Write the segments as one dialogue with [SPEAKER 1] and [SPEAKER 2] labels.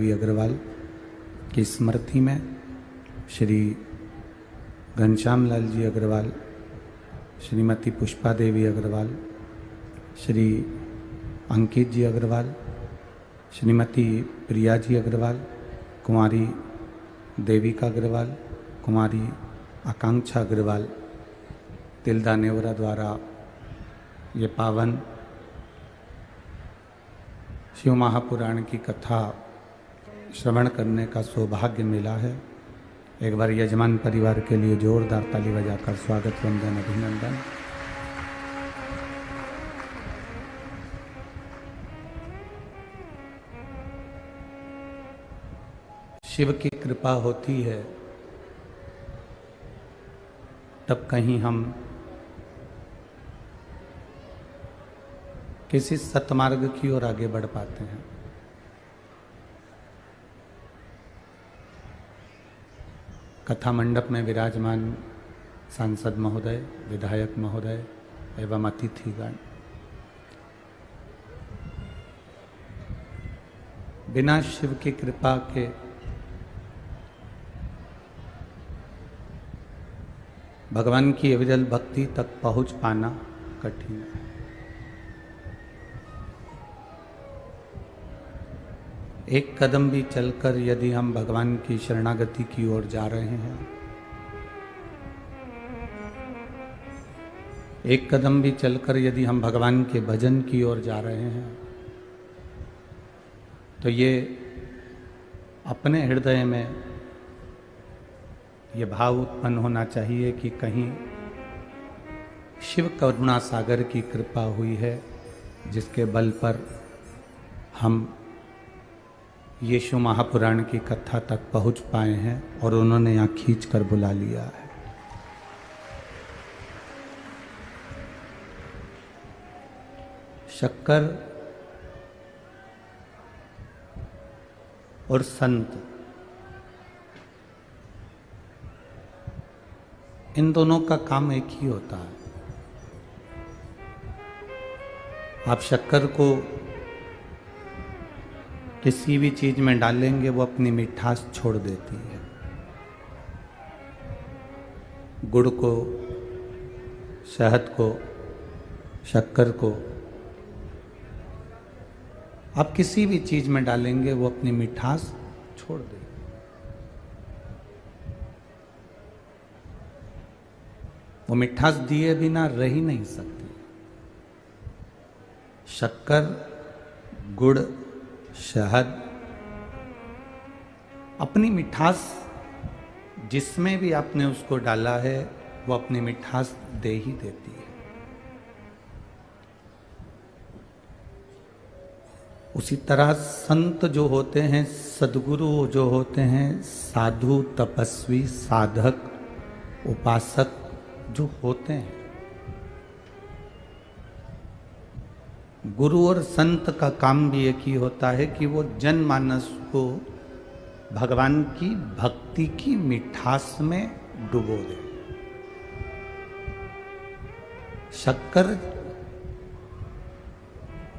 [SPEAKER 1] देवी अग्रवाल की स्मृति में श्री घनश्याम लाल जी अग्रवाल, श्रीमती पुष्पा देवी अग्रवाल, श्री अंकित जी अग्रवाल, श्रीमती प्रिया जी अग्रवाल, कुमारी देविका अग्रवाल, कुमारी आकांक्षा अग्रवाल तिलदा नेवरा द्वारा ये पावन शिव महापुराण की कथा श्रवण करने का सौभाग्य मिला है। एक बार यजमान परिवार के लिए जोरदार ताली बजाकर स्वागत, वंदन, अभिनंदन। शिव की कृपा होती है तब कहीं हम किसी सतमार्ग की ओर आगे बढ़ पाते हैं। कथा मंडप में विराजमान सांसद महोदय, विधायक महोदय एवं अतिथिगण, बिना शिव की कृपा के भगवान की अविरल भक्ति तक पहुंच पाना कठिन है। एक कदम भी चलकर यदि हम भगवान की शरणागति की ओर जा रहे हैं, एक कदम भी चलकर यदि हम भगवान के भजन की ओर जा रहे हैं, तो ये अपने हृदय में ये भाव उत्पन्न होना चाहिए कि कहीं शिव करुणा सागर की कृपा हुई है, जिसके बल पर हम यीशु महापुराण की कथा तक पहुंच पाए हैं और उन्होंने यहाँ खींच कर बुला लिया है। शक्कर और संत, इन दोनों का काम एक ही होता है। आप शक्कर को किसी भी चीज में डालेंगे वो अपनी मिठास छोड़ देती है। गुड़ को, शहद को, शक्कर को आप किसी भी चीज में डालेंगे वो अपनी मिठास छोड़ देगी। वो मिठास दिए बिना रह ही नहीं सकती। शक्कर, गुड़, शहद अपनी मिठास, जिसमें भी आपने उसको डाला है वो अपनी मिठास दे ही देती है। उसी तरह संत जो होते हैं, सद्गुरु जो होते हैं, साधु, तपस्वी, साधक, उपासक जो होते हैं, गुरु और संत का काम भी एक ही होता है कि वो जनमानस को भगवान की भक्ति की मिठास में डुबो दे। शक्कर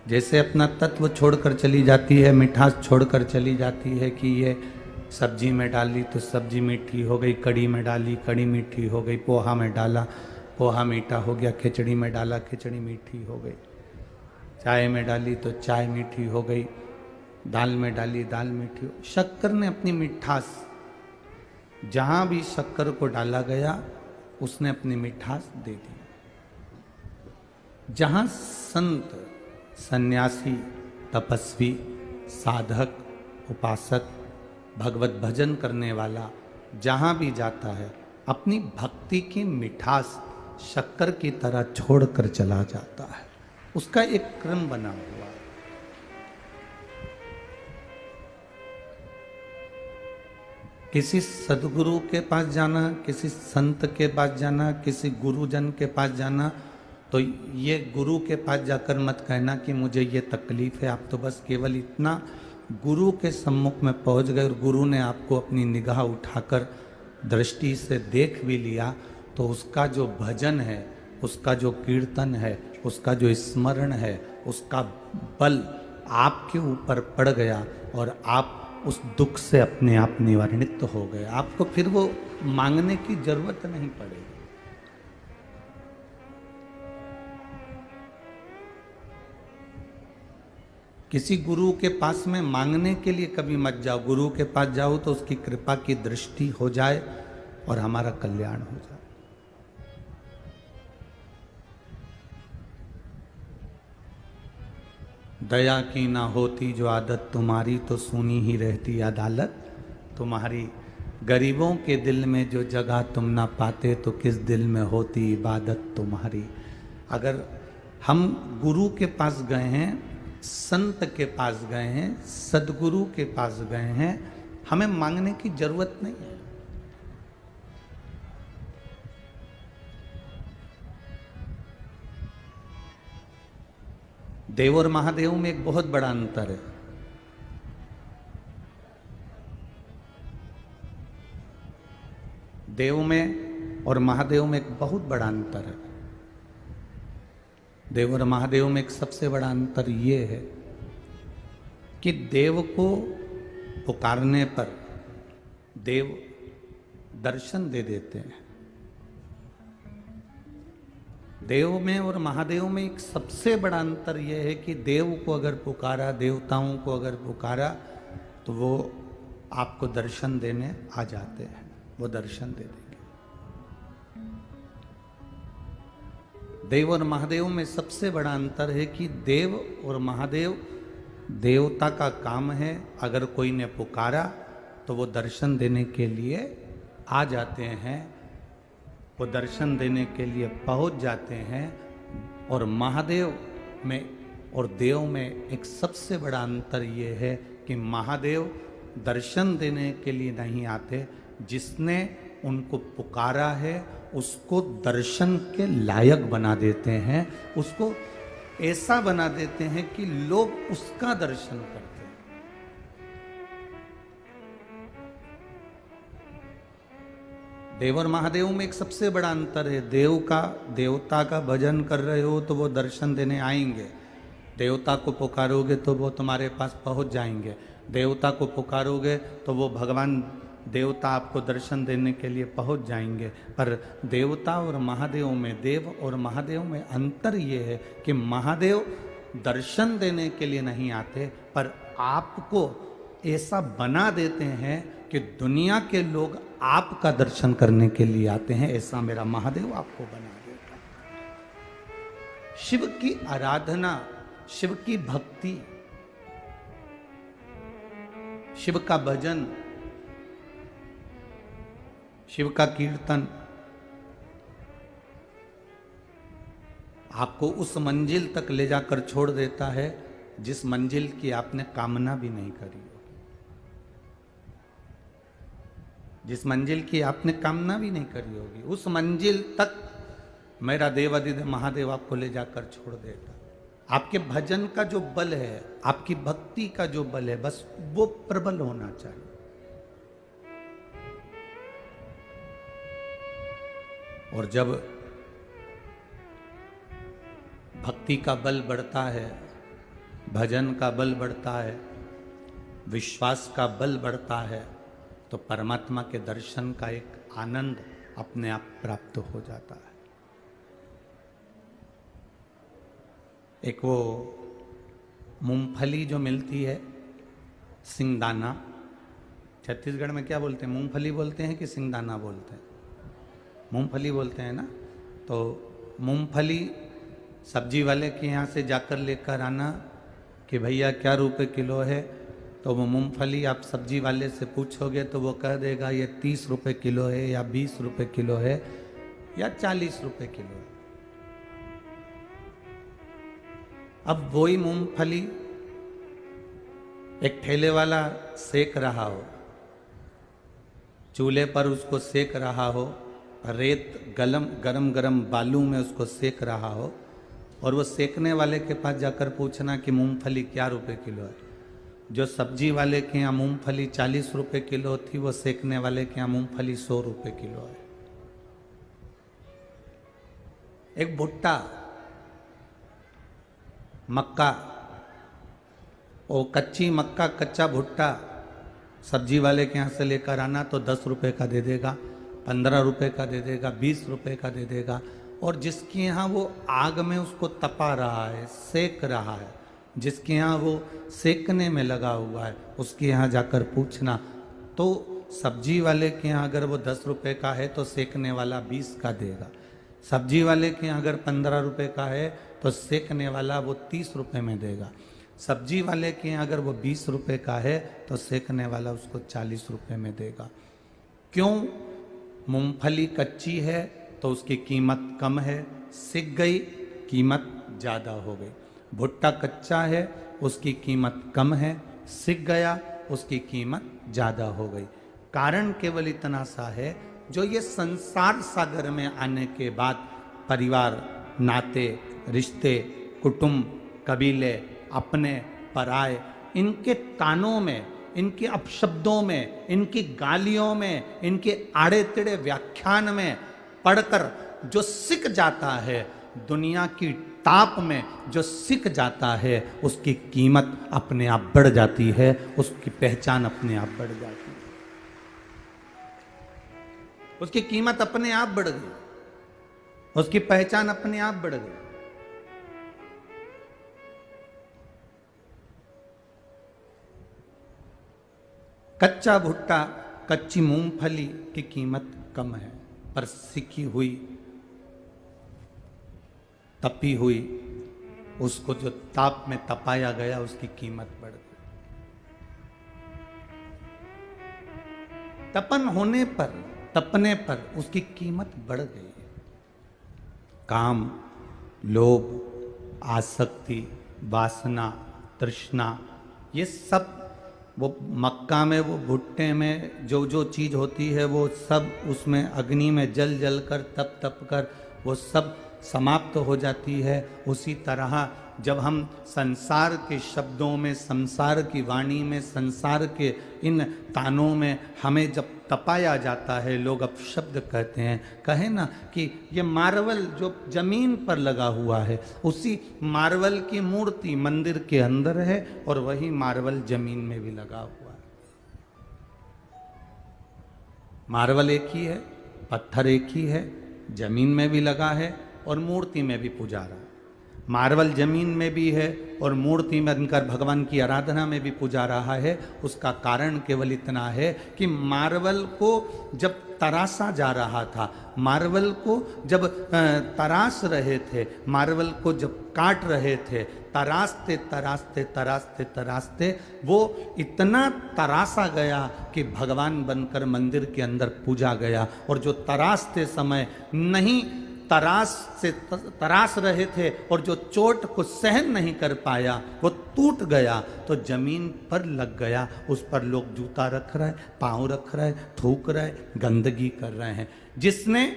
[SPEAKER 1] जैसे अपना तत्व छोड़कर चली जाती है, मिठास छोड़कर चली जाती है कि ये सब्जी में डाली तो सब्जी मीठी हो गई, कड़ी में डाली कड़ी मीठी हो गई, पोहा में डाला पोहा मीठा हो गया, खिचड़ी में डाला खिचड़ी मीठी हो गई, चाय में डाली तो चाय मीठी हो गई, दाल में डाली दाल मीठी हो। शक्कर ने अपनी मिठास, जहां भी शक्कर को डाला गया उसने अपनी मिठास दे दी। जहां संत, सन्यासी, तपस्वी, साधक, उपासक, भगवत भजन करने वाला जहां भी जाता है अपनी भक्ति की मिठास शक्कर की तरह छोड़कर चला जाता है। उसका एक क्रम बना हुआ है। किसी सदगुरु के पास जाना, किसी संत के पास जाना, किसी गुरुजन के पास जाना, तो ये गुरु के पास जाकर मत कहना कि मुझे ये तकलीफ है। आप तो बस केवल इतना गुरु के सम्मुख में पहुंच गए और गुरु ने आपको अपनी निगाह उठाकर दृष्टि से देख भी लिया, तो उसका जो भजन है, उसका जो कीर्तन है, उसका जो स्मरण है, उसका बल आपके ऊपर पड़ गया और आप उस दुख से अपने आप निवारणित हो गए। आपको फिर वो मांगने की जरूरत नहीं पड़ेगी। किसी गुरु के पास में मांगने के लिए कभी मत जाओ। गुरु के पास जाओ तो उसकी कृपा की दृष्टि हो जाए और हमारा कल्याण हो जाए। दया की ना होती जो आदत तुम्हारी, तो सुनी ही रहती अदालत तुम्हारी। गरीबों के दिल में जो जगह तुम ना पाते, तो किस दिल में होती इबादत तुम्हारी। अगर हम गुरु के पास गए हैं, संत के पास गए हैं, सदगुरु के पास गए हैं, हमें मांगने की जरूरत नहीं है। देव और महादेव में एक बहुत बड़ा अंतर है। देव में और महादेव में एक बहुत बड़ा अंतर है। देव और महादेव में एक सबसे बड़ा अंतर ये है कि देव को पुकारने पर देव दर्शन दे देते हैं। देव में और महादेव में एक सबसे बड़ा अंतर यह है कि देव को अगर पुकारा, देवताओं को अगर पुकारा, तो वो आपको दर्शन देने आ जाते हैं, वो दर्शन दे देंगे। देव और महादेव में सबसे बड़ा अंतर है कि देव और महादेव देवता का काम है, अगर कोई ने पुकारा तो वो दर्शन देने के लिए आ जाते हैं, वो दर्शन देने के लिए पहुंच जाते हैं। और महादेव में और देव में एक सबसे बड़ा अंतर ये है कि महादेव दर्शन देने के लिए नहीं आते, जिसने उनको पुकारा है उसको दर्शन के लायक बना देते हैं, उसको ऐसा बना देते हैं कि लोग उसका दर्शन करते हैं। देव और महादेव में एक सबसे बड़ा अंतर है। देवता का भजन कर रहे हो तो वो दर्शन देने आएंगे, देवता को पुकारोगे तो वो तुम्हारे पास पहुंच जाएंगे, देवता को पुकारोगे तो वो भगवान देवता आपको दर्शन देने के लिए पहुंच जाएंगे। पर देवता और महादेव में, देव और महादेव में अंतर ये है कि महादेव दर्शन देने के लिए नहीं आते, पर आपको ऐसा बना देते हैं कि दुनिया के लोग आपका दर्शन करने के लिए आते हैं। ऐसा मेरा महादेव आपको बना देता है। शिव की आराधना, शिव की भक्ति, शिव का भजन, शिव का कीर्तन आपको उस मंजिल तक ले जाकर छोड़ देता है जिस मंजिल की आपने कामना भी नहीं करी होगी, जिस मंजिल की आपने कामना भी नहीं करी होगी, उस मंजिल तक मेरा देवादिदेव महादेव आपको ले जाकर छोड़ देता। आपके भजन का जो बल है, आपकी भक्ति का जो बल है, बस वो प्रबल होना चाहिए। और जब भक्ति का बल बढ़ता है, भजन का बल बढ़ता है, विश्वास का बल बढ़ता है, तो परमात्मा के दर्शन का एक आनंद अपने आप प्राप्त हो जाता है। एक वो मूंगफली जो मिलती है, सिंगदाना, छत्तीसगढ़ में क्या बोलते हैं, मूंगफली बोलते हैं कि सिंगदाना बोलते हैं? मूंगफली बोलते हैं ना। तो मूंगफली सब्जी वाले के यहाँ से जाकर लेकर आना कि भैया क्या रुपए किलो है, तो वो मूंगफली आप सब्जी वाले से पूछोगे तो वो कह देगा ये 30 रुपए किलो है, या 20 रुपए किलो है, या 40 रुपए किलो है। अब वही मूंगफली एक ठेले वाला सेक रहा हो, चूल्हे पर उसको सेक रहा हो, रेत गरम गरम बालू में उसको सेक रहा हो, और वो सेकने वाले के पास जाकर पूछना कि मूंगफली क्या रुपए किलो है। जो सब्जी वाले के यहाँ मूंगफली 40 रुपए किलो थी, वो सेकने वाले के यहाँ मूंगफली 100 रुपए किलो है। एक भुट्टा, मक्का, वो कच्ची मक्का, कच्चा भुट्टा सब्जी वाले के यहाँ से लेकर आना तो 10 रुपए का दे देगा, 15 रुपए का दे देगा, 20 रुपए का दे देगा। और जिसके यहाँ वो आग में उसको तपा रहा है, सेक रहा है, जिसके यहाँ वो सेकने में लगा हुआ है, उसके यहाँ जाकर पूछना। तो सब्जी वाले के यहाँ अगर वो 10 रुपए का है तो सेकने वाला 20 का देगा। सब्जी वाले के यहाँ अगर 15 रुपए का है तो सेकने वाला वो 30 रुपए में देगा। सब्जी वाले के यहाँ अगर वो 20 रुपए का है तो सेकने वाला उसको 40 रुपए में देगा। क्यों? मूंगफली कच्ची है तो उसकी कीमत कम है, सिक गई कीमत ज़्यादा हो गई। भुट्टा कच्चा है उसकी कीमत कम है, सिक गया उसकी कीमत ज़्यादा हो गई। कारण केवल इतना सा है, जो ये संसार सागर में आने के बाद परिवार, नाते, रिश्ते, कुटुंब, कबीले, अपने, पराए, इनके तानों में, इनके अपशब्दों में, इनकी गालियों में, इनके आड़े टेढ़े व्याख्यान में पढ़कर जो सिक जाता है, दुनिया की ताप में जो सिक जाता है, उसकी कीमत अपने आप बढ़ जाती है, उसकी पहचान अपने आप बढ़ जाती है। उसकी कीमत अपने आप बढ़ गई, उसकी पहचान अपने आप बढ़ गई। कच्चा भुट्टा, कच्ची मूंगफली की कीमत कम है, पर सिकी हुई, तपी हुई, उसको जो ताप में तपाया गया, उसकी कीमत बढ़ गई। तपन होने पर, तपने पर उसकी कीमत बढ़ गई। काम, लोभ, आसक्ति, वासना, तृष्णा, ये सब वो मक्का में, वो भुट्टे में जो जो चीज़ होती है, वो सब उसमें अग्नि में जल जल कर, तप तप कर वो सब समाप्त हो जाती है। उसी तरह जब हम संसार के शब्दों में, संसार की वाणी में, संसार के इन तानों में हमें जब तपाया जाता है, लोग अपशब्द कहते हैं। कहे ना कि ये मार्बल जो जमीन पर लगा हुआ है, उसी मार्बल की मूर्ति मंदिर के अंदर है और वही मार्बल जमीन में भी लगा हुआ है। मार्बल एक ही है, पत्थर एक ही है, जमीन में भी लगा है और मूर्ति में भी पुजारा। मार्बल जमीन में भी है और मूर्ति में बनकर भगवान की आराधना में भी पूजा रहा है। उसका कारण केवल इतना है कि मार्बल को जब तराशा जा रहा था, मार्बल को जब तराश रहे थे, मार्बल को जब काट रहे थे, तराशते तराशते तराशते तराशते वो इतना तराशा गया कि भगवान बनकर मंदिर के अंदर पूजा गया। और जो तराशते समय नहीं तराश रहे थे और जो चोट को सहन नहीं कर पाया, वो टूट गया तो जमीन पर लग गया। उस पर लोग जूता रख रहे, पाँव रख रहे, थूक रहे, गंदगी कर रहे हैं। जिसने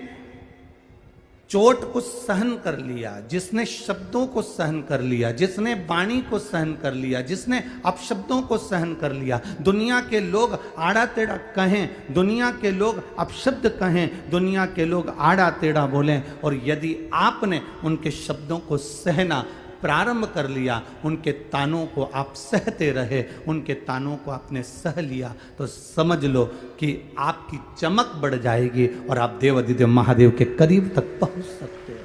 [SPEAKER 1] चोट को सहन कर लिया, जिसने शब्दों को सहन कर लिया, जिसने वाणी को सहन कर लिया, जिसने अपशब्दों को सहन कर लिया, दुनिया के लोग आड़ा टेढ़ा कहें, दुनिया के लोग अपशब्द कहें, दुनिया के लोग आड़ा टेढ़ा बोलें, और यदि आपने उनके शब्दों को सहना प्रारंभ कर लिया, उनके तानों को आप सहते रहे, उनके तानों को आपने सह लिया, तो समझ लो कि आपकी चमक बढ़ जाएगी और आप देवाधिदेव महादेव के करीब तक पहुंच सकते हो।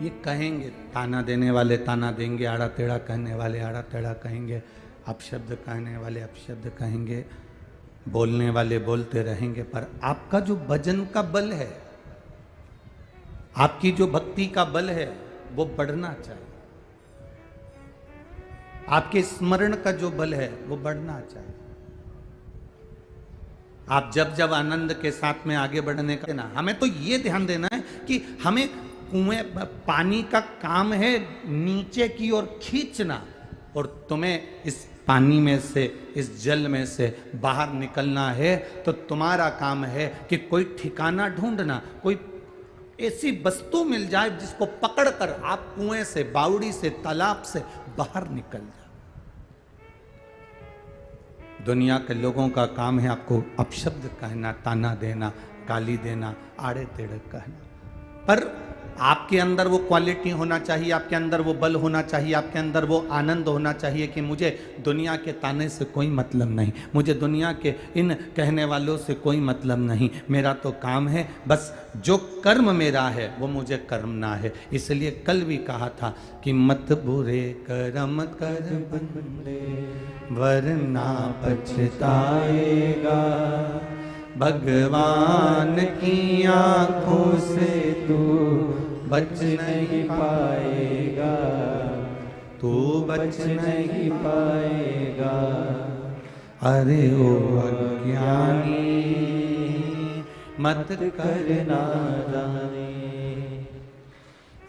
[SPEAKER 1] ये कहेंगे, ताना देने वाले ताना देंगे, आड़ा टेढ़ा कहने वाले आड़ा टेढ़ा कहेंगे, अपशब्द कहने वाले अपशब्द कहेंगे, बोलने वाले बोलते रहेंगे, पर आपका जो भजन का बल है, आपकी जो भक्ति का बल है, वो बढ़ना चाहिए। आपके स्मरण का जो बल है वो बढ़ना चाहिए। आप जब जब आनंद के साथ में आगे बढ़ने का ना, हमें तो ये ध्यान देना है कि हमें कुएं पानी का काम है नीचे की ओर खींचना, और तुम्हें इस पानी में से, इस जल में से बाहर निकलना है, तो तुम्हारा काम है कि कोई ठिकाना ढूंढना, कोई ऐसी वस्तु मिल जाए जिसको पकड़कर आप कुएं से, बावड़ी से, तालाब से बाहर निकल जाओ। दुनिया के लोगों का काम है आपको अपशब्द कहना, ताना देना, गाली देना, आड़े टेढ़े कहना। पर आपके अंदर वो क्वालिटी होना चाहिए, आपके अंदर वो बल होना चाहिए, आपके अंदर वो आनंद होना चाहिए कि मुझे दुनिया के ताने से कोई मतलब नहीं, मुझे दुनिया के इन कहने वालों से कोई मतलब नहीं, मेरा तो काम है, बस जो कर्म मेरा है वो मुझे करना है। इसलिए कल भी कहा था कि मत बुरे कर्म कर बंदे वरना पछताएगा, भगवान की आंखों से तू बच नहीं पाएगा, तू बच नहीं पाएगा। अरे ओ अज्ञानी मत करना जाने,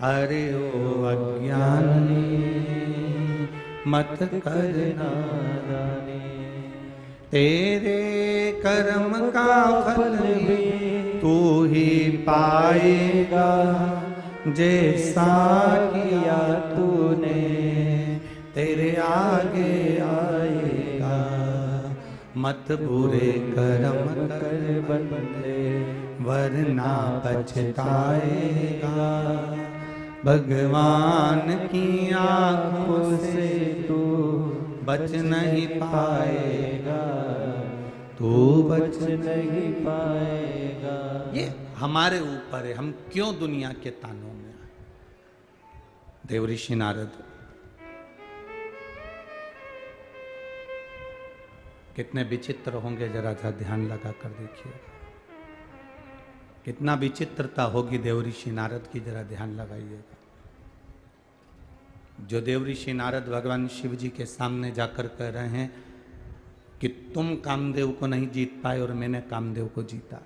[SPEAKER 1] अरे ओ अज्ञानी मत करना जाने, तेरे कर्म का फल भी तू ही पाएगा, जैसा किया तूने तेरे आगे आएगा। मत बुरे कर्म कर बंदे वरना पछताएगा, भगवान की आंखों से तू बच नहीं पाएगा, तू बच नहीं पाएगा। ये हमारे ऊपर है, हम क्यों दुनिया के तानों में आए। देवऋषि नारद कितने विचित्र होंगे, जरा सा ध्यान लगा कर देखिए, कितना विचित्रता होगी देवऋषि नारद की, जरा ध्यान लगाइएगा। जो देवऋषि नारद भगवान शिव जी के सामने जाकर कह रहे हैं कि तुम कामदेव को नहीं जीत पाए और मैंने कामदेव को जीता।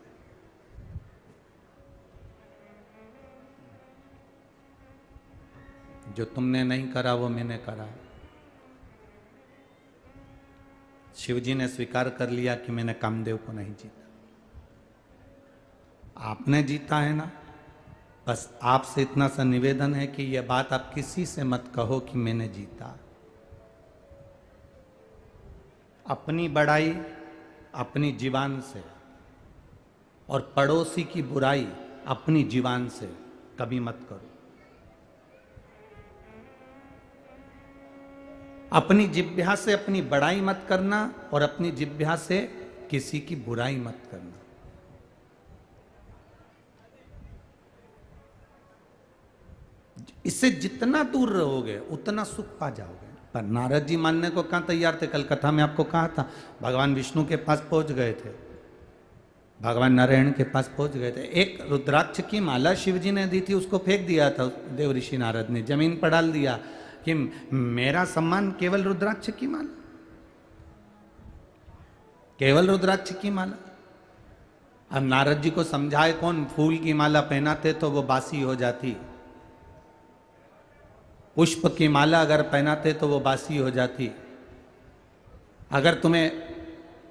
[SPEAKER 1] जो तुमने नहीं करा वो मैंने करा। शिव जी ने स्वीकार कर लिया कि मैंने कामदेव को नहीं जीता। आपने जीता है ना, बस आपसे इतना सा निवेदन है कि यह बात आप किसी से मत कहो कि मैंने जीता। अपनी बड़ाई अपनी जीवान से और पड़ोसी की बुराई अपनी जीवान से कभी मत करो। अपनी जिह्वा से अपनी बड़ाई मत करना और अपनी जिह्वा से किसी की बुराई मत करना। इससे जितना दूर रहोगे उतना सुख पा जाओगे। पर नारद जी मानने को कहाँ तैयार थे। कल कथा में आपको कहा था, भगवान विष्णु के पास पहुंच गए थे, भगवान नारायण के पास पहुंच गए थे। एक रुद्राक्ष की माला शिव जी ने दी थी, उसको फेंक दिया था देवऋषि नारद ने, जमीन पर डाल दिया कि मेरा सम्मान केवल रुद्राक्ष की माला, केवल रुद्राक्ष की माला। अब नारद जी को समझाए कौन, फूल की माला पहनाते तो वो बासी हो जाती, पुष्प की माला अगर पहनाते तो वो बासी हो जाती। अगर तुम्हें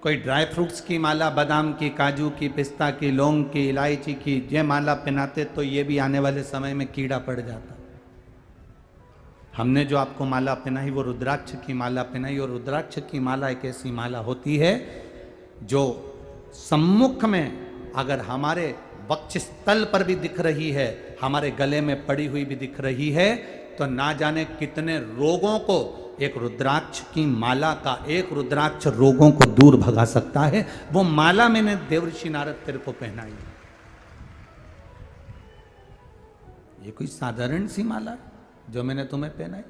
[SPEAKER 1] कोई ड्राई फ्रूट्स की माला, बादाम की, काजू की, पिस्ता की, लौंग की, इलायची की ये माला पहनाते तो ये भी आने वाले समय में कीड़ा पड़ जाता। हमने जो आपको माला पहनाई वो रुद्राक्ष की माला पहनाई, और रुद्राक्ष की माला एक ऐसी माला होती है जो सम्मुख में अगर हमारे वक्षस्थल पर भी दिख रही है, हमारे गले में पड़ी हुई भी दिख रही है, तो ना जाने कितने रोगों को एक रुद्राक्ष की माला का, एक रुद्राक्ष रोगों को दूर भगा सकता है। वो माला मैंने देवऋषि नारद तेरे को पहनाई। ये कोई साधारण सी माला जो मैंने तुम्हें पहनाई।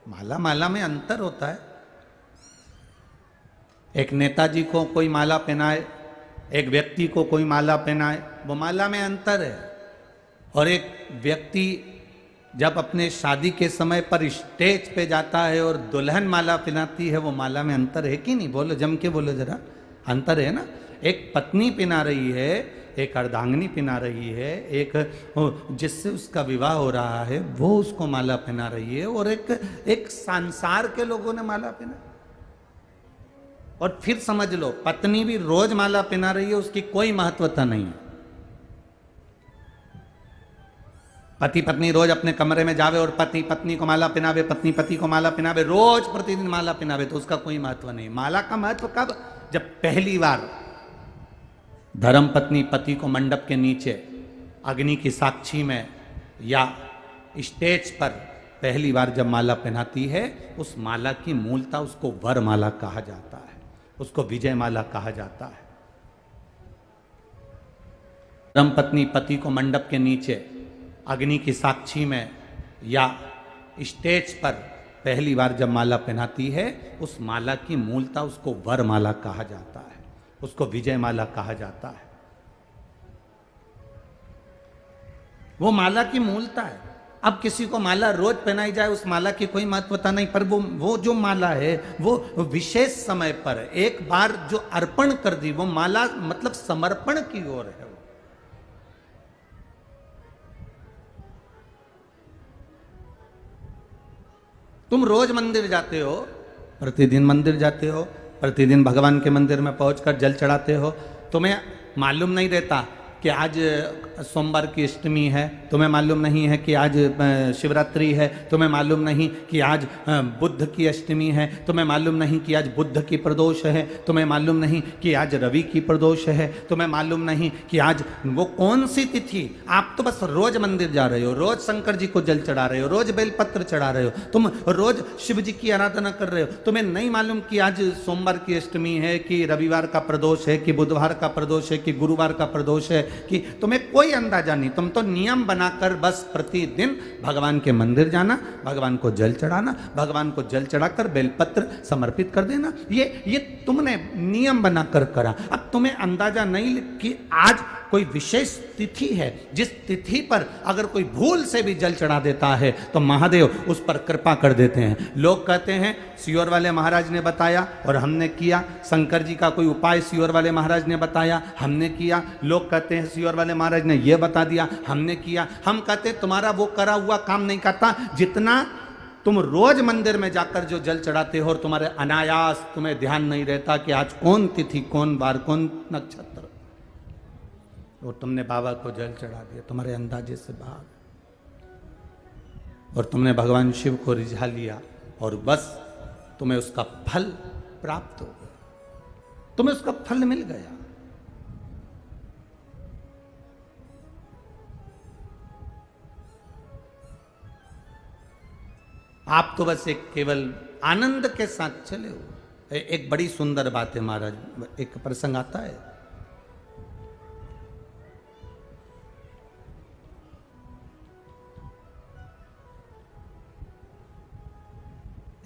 [SPEAKER 1] माला माला में अंतर होता है। एक नेताजी को कोई माला पहनाए, एक व्यक्ति को कोई माला पहनाए, वो माला में अंतर है। और एक व्यक्ति जब अपने शादी के समय पर स्टेज पे जाता है और दुल्हन माला पहनाती है, वो माला में अंतर है कि नहीं? बोलो, जम के बोलो जरा, अंतर है ना। एक पत्नी पहना रही है, एक अर्धांगिनी पहना रही है, एक जिससे उसका विवाह हो रहा है वो उसको माला पहना रही है, और एक संसार के लोगों ने माला पहना। और फिर समझ लो, पत्नी भी रोज माला पहना रही है, उसकी कोई महत्वता नहीं है। पति पत्नी रोज अपने कमरे में जावे और पति पत्नी को माला पहनावे, पत्नी पति को माला पहनावे, रोज प्रतिदिन माला पहनावे, तो उसका कोई महत्व नहीं। माला का महत्व कब जब पहली बार धर्मपत्नी पति को मंडप के नीचे अग्नि की साक्षी में या स्टेज पर पहली बार जब माला पहनाती है, उस माला की मूलता उसको वर माला कहा जाता है, उसको विजय माला कहा जाता है। धर्मपत्नी पति को मंडप के नीचे अग्नि की साक्षी में या स्टेज पर पहली बार जब माला पहनाती है, उस माला की मूलता उसको वर माला कहा जाता है, उसको विजय माला कहा जाता है। वो माला की मूलता है। अब किसी को माला रोज पहनाई जाए, उस माला की कोई महत्वता नहीं, पर वो जो माला है वो विशेष समय पर एक बार जो अर्पण कर दी, वो माला मतलब समर्पण की ओर है। तुम रोज मंदिर जाते हो, प्रतिदिन मंदिर जाते हो, प्रतिदिन भगवान के मंदिर में पहुंचकर जल चढ़ाते हो, तुम्हें मालूम नहीं रहता कि आज सोमवार की अष्टमी है, तुम्हें मालूम नहीं है कि आज शिवरात्रि है, तुम्हें मालूम नहीं कि आज बुद्ध की अष्टमी है, तुम्हें मालूम नहीं कि आज बुद्ध की प्रदोष है, तुम्हें मालूम नहीं कि आज रवि की प्रदोष है, तुम्हें मालूम नहीं कि आज वो कौन सी तिथि। आप तो बस रोज मंदिर जा रहे हो, रोज शंकर जी को जल चढ़ा रहे हो, रोज बेलपत्र चढ़ा रहे हो, तुम रोज शिव जी की आराधना कर रहे हो, तुम्हें नहीं मालूम कि आज सोमवार की अष्टमी है, कि रविवार का प्रदोष है, कि बुधवार का प्रदोष है, कि गुरुवार का प्रदोष है, कि तुम्हें कोई अंदाजा नहीं। तुम तो नियम बनाकर बस प्रतिदिन भगवान के मंदिर जाना, भगवान को जल चढ़ाना, भगवान को जल चढ़ाकर बेलपत्र समर्पित कर देना, ये तुमने नियम बनाकर करा। अब तुम्हें अंदाजा नहीं कि आज कोई विशेष तिथि है, जिस तिथि पर अगर कोई भूल से भी जल चढ़ा देता है तो महादेव उस पर कृपा कर देते हैं। लोग कहते हैं सियोर वाले महाराज ने बताया और हमने किया, शंकर जी का कोई उपाय सियोर वाले महाराज ने बताया, हमने किया। लोग कहते हैं सियोर वाले महाराज ने यह बता दिया, हमने किया। हम कहते हैं तुम्हारा वो करा हुआ काम नहीं करता, जितना तुम रोज मंदिर में जाकर जो जल चढ़ाते हो और तुम्हारे अनायास तुम्हें ध्यान नहीं रहता कि आज कौन तिथि, कौन बार, कौन नक्षत्र, और तुमने बाबा को जल चढ़ा दिया तुम्हारे अंदाजे से बाहर, और तुमने भगवान शिव को रिझा लिया और बस तुम्हें उसका फल प्राप्त हो गया, तुम्हें उसका फल मिल गया। आप तो बस एक केवल आनंद के साथ चले हो। एक बड़ी सुंदर बात है महाराज, एक प्रसंग आता है,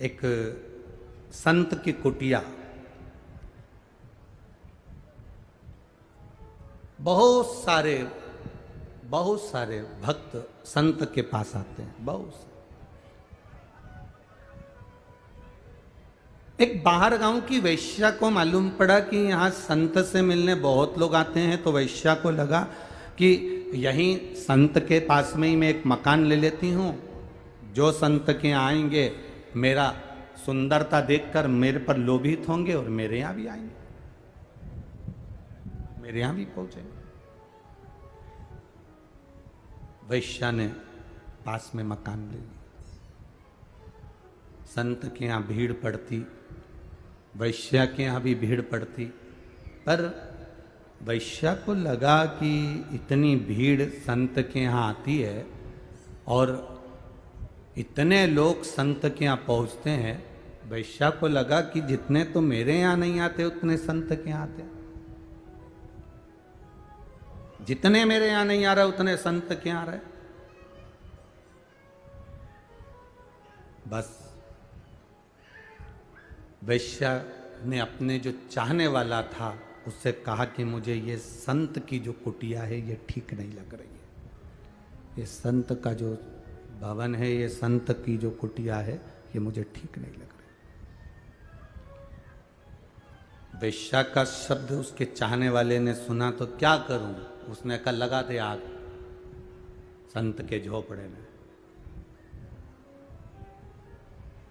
[SPEAKER 1] एक संत की कुटिया, बहुत सारे भक्त संत के पास आते हैं, बहुत सारे। एक बाहर गांव की वैश्या को मालूम पड़ा कि यहाँ संत से मिलने बहुत लोग आते हैं, तो वैश्या को लगा कि यहीं संत के पास में ही मैं एक मकान ले लेती हूँ, जो संत के आएंगे मेरा सुंदरता देखकर मेरे पर लोभित होंगे और मेरे यहाँ भी आएंगे, मेरे यहाँ भी पहुंचेंगे। वैश्या ने पास में मकान ले लिया। संत के यहाँ भीड़ पड़ती, वैश्या के यहाँ भी भीड़ पड़ती, पर वैश्या को लगा कि इतनी भीड़ संत के यहाँ आती है और इतने लोग संत के यहाँ पहुँचते हैं, वैश्या को लगा कि जितने तो मेरे यहाँ नहीं आते उतने संत के यहाँ आते, जितने मेरे यहाँ नहीं आ रहे उतने संत के यहाँ आ रहे। बस वैश्या ने अपने जो चाहने वाला था उससे कहा कि मुझे ये संत की जो कुटिया है ये ठीक नहीं लग रही है, ये संत का जो भवन है, ये संत की जो कुटिया है ये मुझे ठीक नहीं लग रही। वैश्या का शब्द उसके चाहने वाले ने सुना तो क्या करूं, उसने कहा लगा दे आग संत के झोपड़े में,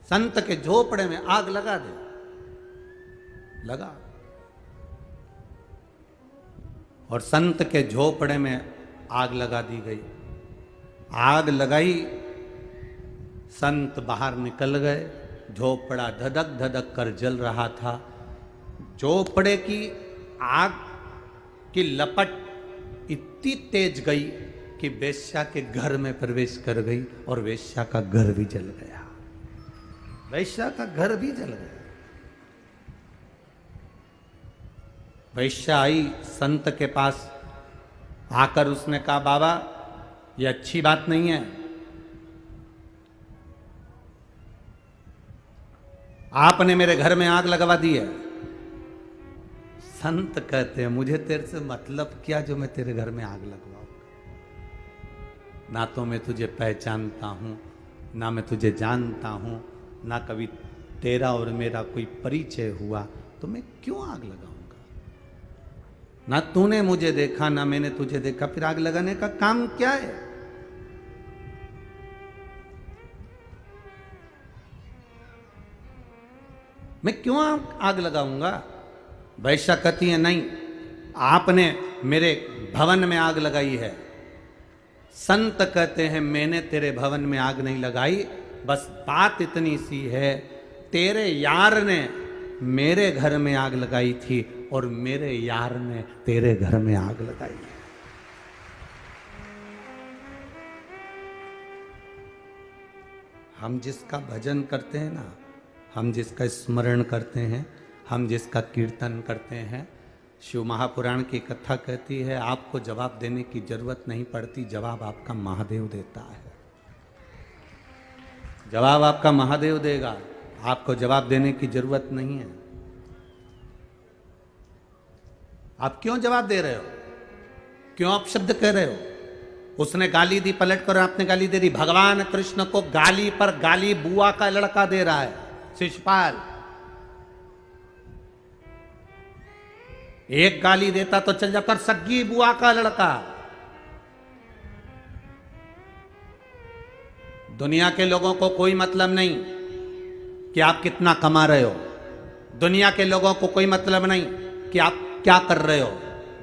[SPEAKER 1] संत के झोपड़े में आग लगा दे। लगा, और संत के झोपड़े में आग लगा दी गई। आग लगाई, संत बाहर निकल गए, झोपड़ा धधक धधक कर जल रहा था। चोपड़े की आग की लपट इतनी तेज गई कि वेश्या के घर में प्रवेश कर गई और वेश्या का घर भी जल गया। वेश्या का घर भी जल गया। वेश्या आई संत के पास, आकर उसने कहा, बाबा ये अच्छी बात नहीं है, आपने मेरे घर में आग लगवा दी है। संत कहते हैं, मुझे तेरे से मतलब क्या जो मैं तेरे घर में आग लगवाऊं? ना तो मैं तुझे पहचानता हूं, ना मैं तुझे जानता हूं, ना कभी तेरा और मेरा कोई परिचय हुआ, तो मैं क्यों आग लगाऊंगा? ना तूने मुझे देखा, ना मैंने तुझे देखा, फिर आग लगाने का काम क्या है? मैं क्यों आग लगाऊंगा? वैश्या कहती है, नहीं, आपने मेरे भवन में आग लगाई है। संत कहते हैं, मैंने तेरे भवन में आग नहीं लगाई, बस बात इतनी सी है, तेरे यार ने मेरे घर में आग लगाई थी और मेरे यार ने तेरे घर में आग लगाई। हम जिसका भजन करते हैं ना, हम जिसका स्मरण करते हैं, हम जिसका कीर्तन करते हैं, शिव महापुराण की कथा कहती है, आपको जवाब देने की जरूरत नहीं पड़ती, जवाब आपका महादेव देता है। जवाब आपका महादेव देगा, आपको जवाब देने की जरूरत नहीं है। आप क्यों जवाब दे रहे हो? क्यों आप शब्द कह रहे हो? उसने गाली दी, पलट कर आपने गाली दे दी। भगवान कृष्ण को गाली पर गाली बुआ का लड़का दे रहा है, शिशुपाल। एक गाली देता तो चल जाता, सग्गी बुआ का लड़का। दुनिया के लोगों को कोई मतलब नहीं कि आप कितना कमा रहे हो, दुनिया के लोगों को कोई मतलब नहीं कि आप क्या कर रहे हो,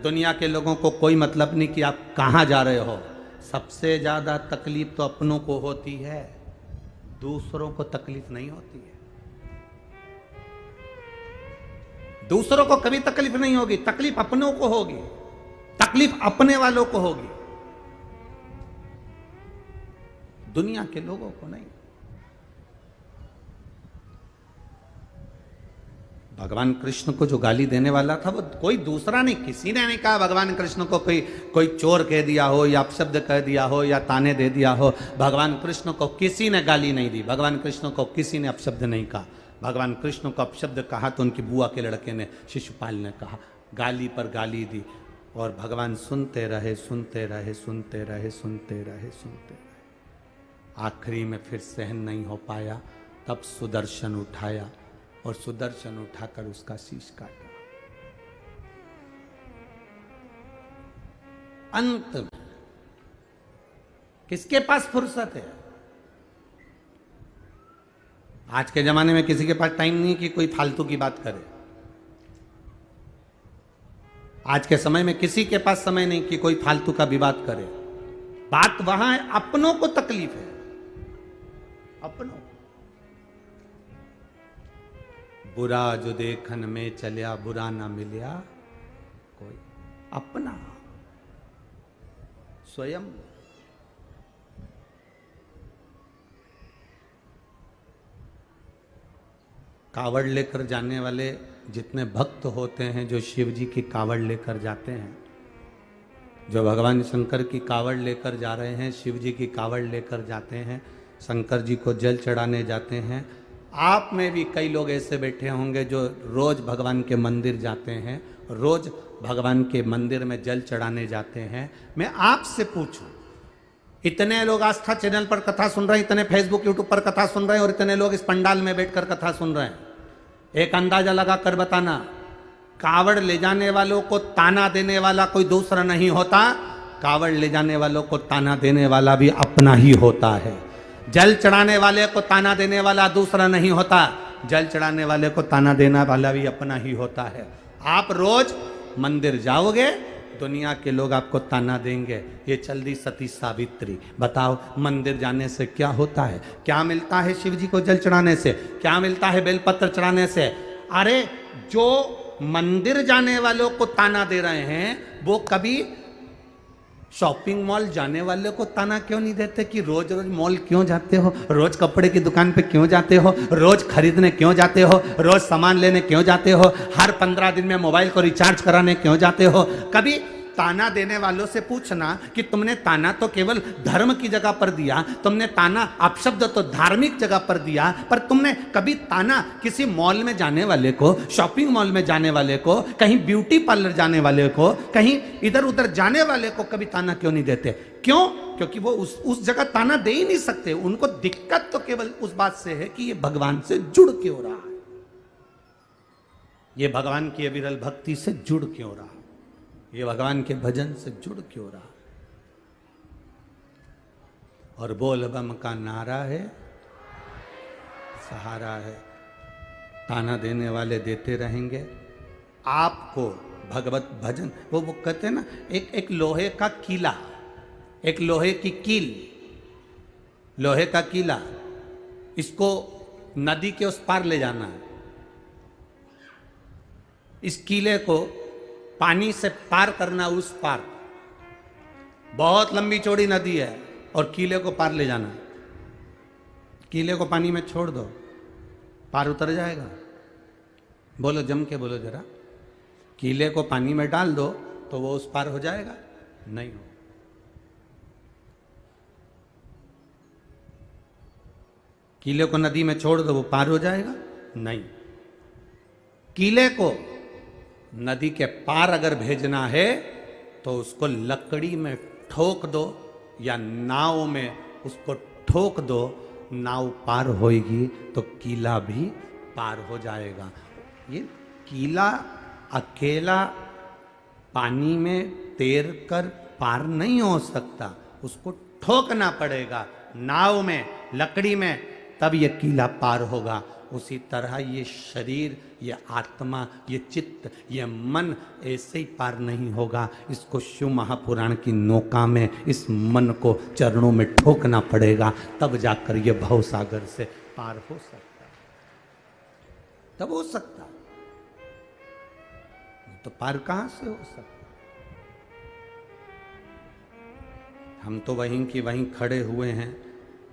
[SPEAKER 1] दुनिया के लोगों को कोई मतलब नहीं कि आप कहां जा रहे हो। सबसे ज्यादा तकलीफ तो अपनों को होती है, दूसरों को तकलीफ नहीं होती है। दूसरों को कभी तकलीफ नहीं होगी, तकलीफ अपनों को होगी, तकलीफ अपने वालों को होगी, दुनिया के लोगों को नहीं। भगवान कृष्ण को जो गाली देने वाला था वो कोई दूसरा नहीं, किसी ने नहीं कहा भगवान कृष्ण को कोई चोर कह दिया हो या अपशब्द कह दिया हो या ताने दे दिया हो। भगवान कृष्ण को किसी ने गाली नहीं दी, भगवान कृष्ण को किसी ने अपशब्द नहीं कहा। भगवान कृष्ण को अपशब्द कहा तो उनकी बुआ के लड़के ने, शिशुपाल ने कहा, गाली पर गाली दी, और भगवान सुनते रहे, सुनते रहे, सुनते रहे, सुनते रहे, सुनते रहे। आखिरी में फिर सहन नहीं हो पाया, तब सुदर्शन उठाया और सुदर्शन उठाकर उसका शीश काटा। अंत में किसके पास फुर्सत है? आज के जमाने में किसी के पास टाइम नहीं कि कोई फालतू की बात करे। आज के समय में किसी के पास समय नहीं कि कोई फालतू का विवाद करे। बात वहां है, अपनों को तकलीफ है, अपनों। बुरा जो देखन में चलिया, बुरा ना मिलिया कोई। अपना स्वयं। कावड़ लेकर जाने वाले जितने भक्त होते हैं, जो शिव जी की कावड़ लेकर जाते हैं, जो भगवान शंकर की कावड़ लेकर जा रहे हैं, शिव जी की कावड़ लेकर जाते हैं, शंकर जी को जल चढ़ाने जाते हैं। आप में भी कई लोग ऐसे बैठे होंगे जो रोज भगवान के मंदिर जाते हैं, रोज भगवान के मंदिर में जल चढ़ाने जाते हैं। मैं आपसे पूछूं, इतने लोग आस्था चैनल पर कथा सुन रहे हैं, इतने फेसबुक यूट्यूब पर कथा सुन रहे हैं, और इतने लोग इस पंडाल में बैठकर कथा सुन रहे हैं, एक अंदाजा लगा कर बताना, कावड़ ले जाने वालों को ताना देने वाला कोई दूसरा नहीं होता, कावड़ ले जाने वालों को ताना देने वाला भी अपना ही होता है। जल चढ़ाने वाले को ताना देने वाला दूसरा नहीं होता, जल चढ़ाने वाले को ताना देने वाला भी अपना ही होता है। आप रोज मंदिर जाओगे, दुनिया के लोग आपको ताना देंगे, ये चल्दी सती सावित्री। बताओ मंदिर जाने से क्या होता है? क्या मिलता है शिव जी को जल चढ़ाने से? क्या मिलता है बेलपत्र चढ़ाने से? अरे जो मंदिर जाने वालों को ताना दे रहे हैं, वो कभी शॉपिंग मॉल जाने वाले को ताना क्यों नहीं देते कि रोज रोज मॉल क्यों जाते हो, रोज कपड़े की दुकान पे क्यों जाते हो, रोज खरीदने क्यों जाते हो, रोज सामान लेने क्यों जाते हो, हर 15 दिन में मोबाइल को रिचार्ज कराने क्यों जाते हो। कभी ताना देने वालों से पूछना कि तुमने ताना तो केवल धर्म की जगह पर दिया, तुमने ताना अपशब्द तो धार्मिक जगह पर दिया, पर तुमने कभी ताना किसी मॉल में जाने वाले को, शॉपिंग मॉल में जाने वाले को, कहीं ब्यूटी पार्लर जाने वाले को, कहीं इधर उधर जाने वाले को कभी ताना क्यों नहीं देते? क्यों? क्योंकि वो उस जगह ताना दे ही नहीं सकते। उनको दिक्कत तो केवल उस बात से है कि ये भगवान से जुड़ क्यों रहा है, ये भगवान की अविरल भक्ति से जुड़ क्यों रहा, ये भगवान के भजन से जुड़ क्यों रहा। और बोल बम का नारा है, सहारा है। ताना देने वाले देते रहेंगे आपको भगवत भजन। वो कहते हैं ना, एक लोहे का कीला, एक लोहे की कील, लोहे का कीला, इसको नदी के उस पार ले जाना है। इस कीले को पानी से पार करना, उस पार बहुत लंबी चौड़ी नदी है और कीले को पार ले जाना। कीले को पानी में छोड़ दो, पार उतर जाएगा? बोलो, जम के बोलो जरा। कीले को पानी में डाल दो तो वो उस पार हो जाएगा? नहीं हो। कीले को नदी में छोड़ दो, वो पार हो जाएगा? नहीं। कीले को नदी के पार अगर भेजना है तो उसको लकड़ी में ठोक दो या नाव में उसको ठोक दो, नाव पार होएगी तो कीला भी पार हो जाएगा। ये कीला अकेला पानी में तैर कर पार नहीं हो सकता, उसको ठोकना पड़ेगा नाव में, लकड़ी में, तब ये कीला पार होगा। उसी तरह ये शरीर, ये आत्मा, ये चित्त, ये मन ऐसे ही पार नहीं होगा। इसको शिव महापुराण की नौका में इस मन को चरणों में ठोकना पड़ेगा, तब जाकर ये भव सागर से पार हो सकता है, तब हो सकता। तो पार कहां से हो सकता? हम तो वहीं की वहीं खड़े हुए हैं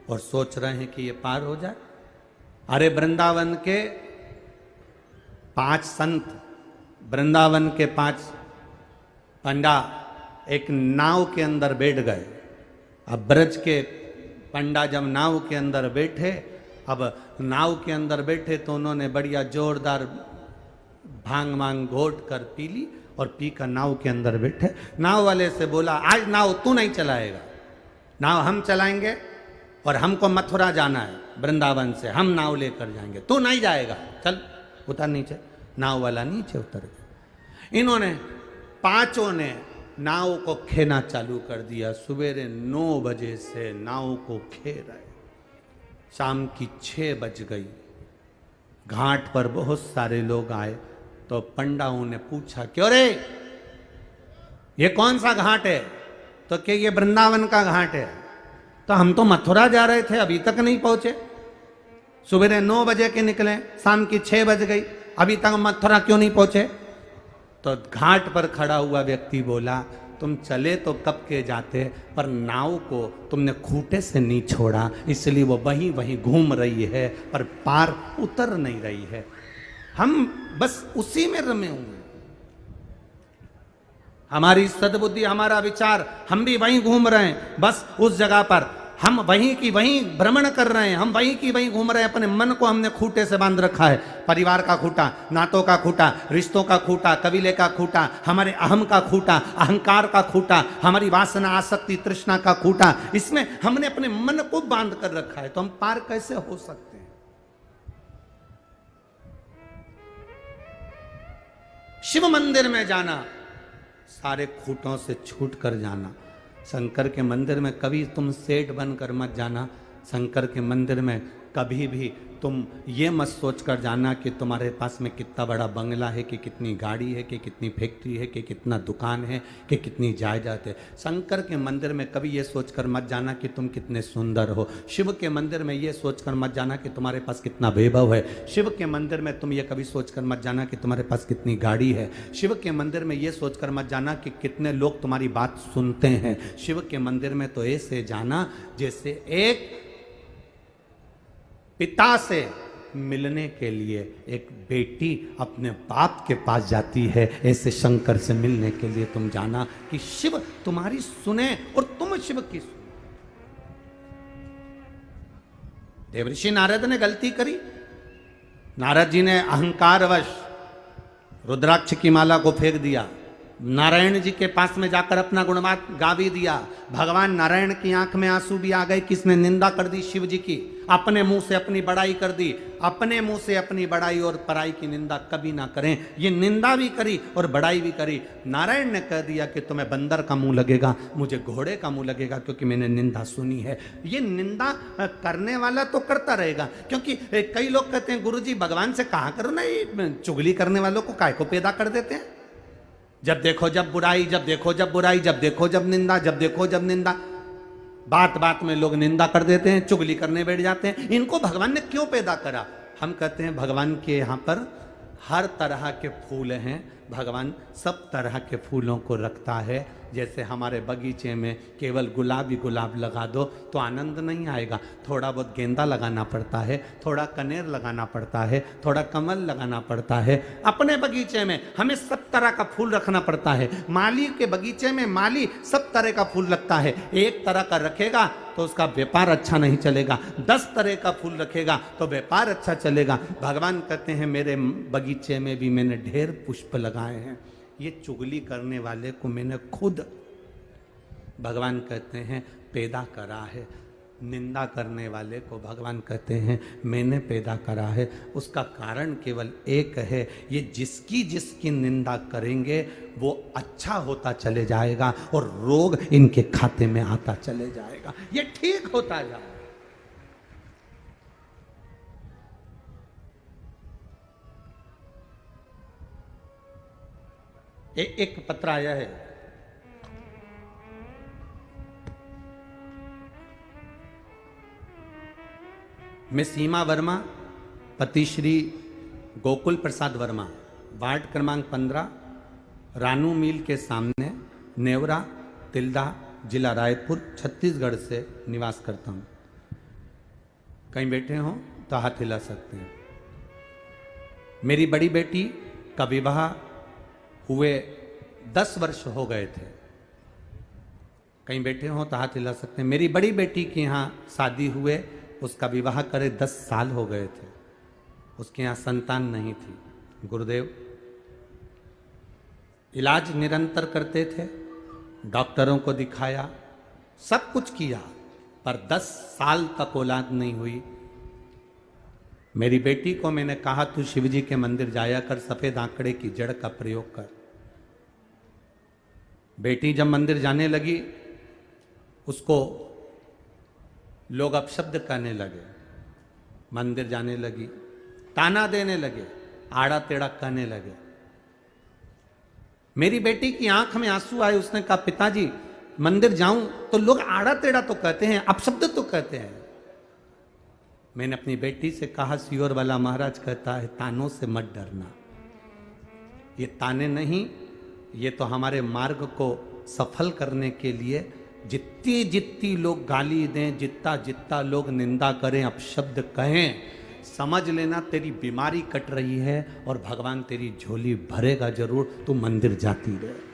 [SPEAKER 1] और सोच रहे हैं कि ये पार हो जाए। अरे वृंदावन के 5 संत, वृंदावन के 5 पंडा एक नाव के अंदर बैठ गए। अब ब्रज के पंडा जब नाव के अंदर बैठे, अब नाव के अंदर बैठे तो उन्होंने बढ़िया जोरदार भांग मांग घोट कर पी ली और पी कर नाव के अंदर बैठे। नाव वाले से बोला, आज नाव तू नहीं चलाएगा, नाव हम चलाएंगे और हमको मथुरा जाना है, वृंदावन से हम नाव लेकर जाएंगे, तू नहीं जाएगा, चल उतर नीचे। नाव वाला नीचे उतर गया। इन्होंने 5 ने नाव को खेना चालू कर दिया। सवेरे 9 बजे से नाव को खे रहे, शाम की 6 बज गई। घाट पर बहुत सारे लोग आए तो पंडाओं ने पूछा, क्यों रे, ये कौन सा घाट है? तो क्या ये वृंदावन का घाट है। तो हम तो मथुरा जा रहे थे, अभी तक नहीं पहुंचे। सुबह 9 बजे के निकले, शाम की 6 बज गई, अभी तक मथुरा क्यों नहीं पहुंचे? तो घाट पर खड़ा हुआ व्यक्ति बोला, तुम चले तो कब के जाते, पर नाव को तुमने खूंटे से नहीं छोड़ा, इसलिए वो वहीं वहीं घूम रही है पर पार उतर नहीं रही है। हम बस उसी में रमे हुए हैं। हमारी सद्बुद्धि, हमारा विचार, हम भी वहीं घूम रहे हैं, बस उस जगह पर हम वहीं की वहीं भ्रमण कर रहे हैं, हम वहीं की वहीं घूम रहे हैं। अपने मन को हमने खूंटे से बांध रखा है। परिवार का खूंटा, नातों का खूंटा, रिश्तों का खूंटा, कबीले का खूंटा, हमारे अहम का खूंटा, अहंकार का खूंटा, हमारी वासना, आसक्ति, तृष्णा का खूंटा, इसमें हमने अपने मन को बांध कर रखा है। तो हम पार कैसे हो सकते हैं? शिव मंदिर में जाना, सारे खूंटों से छूट कर जाना। शंकर के मंदिर में कभी तुम सेठ बनकर मत जाना। शंकर के मंदिर में कभी भी तुम ये मत सोच कर जाना कि तुम्हारे पास में कितना बड़ा बंगला है, कि कितनी गाड़ी है, कि कितनी फैक्ट्री है, कि कितना दुकान है, कि कितनी जायदाद है। शंकर के मंदिर में कभी ये सोचकर मत जाना कि तुम कितने सुंदर हो। शिव के मंदिर में ये सोचकर मत जाना कि तुम्हारे पास कितना वैभव है। शिव के मंदिर में तुम ये कभी सोचकर मत जाना कि तुम्हारे पास कितनी गाड़ी है। शिव के मंदिर में ये सोचकर मत जाना कि कितने लोग तुम्हारी बात सुनते हैं। शिव के मंदिर में तो ऐसे जाना जैसे एक पिता से मिलने के लिए एक बेटी अपने बाप के पास जाती है, ऐसे शंकर से मिलने के लिए तुम जाना कि शिव तुम्हारी सुने और तुम शिव की सुनो। देवऋषि नारद ने गलती करी। नारद जी ने अहंकारवश रुद्राक्ष की माला को फेंक दिया। नारायण जी के पास में जाकर अपना गुणवाद गा भी दिया। भगवान नारायण की आंख में आंसू भी आ गए। किसने निंदा कर दी? शिव जी की। अपने मुंह से अपनी बड़ाई कर दी। अपने मुंह से अपनी बड़ाई और पराई की निंदा कभी ना करें। ये निंदा भी करी और बड़ाई भी करी। नारायण ने कह दिया कि तुम्हें बंदर का मुंह लगेगा, मुझे घोड़े का मुंह लगेगा, क्योंकि मैंने निंदा सुनी है। ये निंदा करने वाला तो करता रहेगा, क्योंकि कई लोग कहते हैं गुरुजी भगवान से कहा करो ना, ये चुगली करने वालों को काय को पैदा कर देते हैं। जब देखो जब बुराई, जब देखो जब बुराई, जब देखो जब निंदा, जब देखो जब निंदा। बात बात में लोग निंदा कर देते हैं, चुगली करने बैठ जाते हैं। इनको भगवान ने क्यों पैदा करा? हम कहते हैं भगवान के यहाँ पर हर तरह के फूल हैं। भगवान सब तरह के फूलों को रखता है। जैसे हमारे बगीचे में केवल गुलाब ही गुलाब लगा दो तो आनंद नहीं आएगा। थोड़ा बहुत गेंदा लगाना पड़ता है, थोड़ा कनेर लगाना पड़ता है, थोड़ा कमल लगाना पड़ता है। अपने बगीचे में हमें सब तरह का फूल रखना पड़ता है। माली के बगीचे में माली सब तरह का फूल रखता है। एक तरह का रखेगा तो उसका व्यापार अच्छा नहीं चलेगा, 10 तरह का फूल रखेगा तो व्यापार अच्छा चलेगा। भगवान कहते हैं मेरे बगीचे में भी मैंने ढेर पुष्प लगाए हैं। ये चुगली करने वाले को मैंने खुद, भगवान कहते हैं, पैदा करा है। निंदा करने वाले को भगवान कहते हैं मैंने पैदा करा है। उसका कारण केवल एक है, ये जिसकी जिसकी निंदा करेंगे वो अच्छा होता चले जाएगा और रोग इनके खाते में आता चले जाएगा। ये ठीक होता जाएगा। एक पत्र आया है, मैं सीमा वर्मा, पति श्री गोकुल प्रसाद वर्मा, वार्ड क्रमांक 15, रानू मिल के सामने, नेवरा, तिल्दा, जिला रायपुर, छत्तीसगढ़ से निवास करता हूँ। कहीं बैठे हो तो हाथ हिला सकते हैं। मेरी बड़ी बेटी का विवाह हुए 10 वर्ष हो गए थे। कहीं बैठे हो तो हाथ हिला सकते हैं। मेरी बड़ी बेटी के यहाँ शादी हुए, उसका विवाह करे 10 साल हो गए थे। उसके यहाँ संतान नहीं थी। गुरुदेव इलाज निरंतर करते थे, डॉक्टरों को दिखाया, सब कुछ किया, पर 10 साल तक औलाद नहीं हुई। मेरी बेटी को मैंने कहा तू शिवजी के मंदिर जाया कर, सफेद आंकड़े की जड़ का प्रयोग कर। बेटी जब मंदिर जाने लगी, उसको लोग अपशब्द कहने लगे। मंदिर जाने लगी, ताना देने लगे, आड़ा टेढ़ा कहने लगे। मेरी बेटी की आंख में आंसू आए। उसने कहा पिताजी मंदिर जाऊं तो लोग आड़ा टेढ़ा तो कहते हैं, अपशब्द तो कहते हैं। मैंने अपनी बेटी से कहा सियोर वाला महाराज कहता है तानों से मत डरना। ये ताने नहीं, ये तो हमारे मार्ग को सफल करने के लिए जितनी जितनी लोग गाली दें, जितना जितना लोग निंदा करें, अपशब्द कहें, समझ लेना तेरी बीमारी कट रही है और भगवान तेरी झोली भरेगा जरूर। तू मंदिर जाती रहे।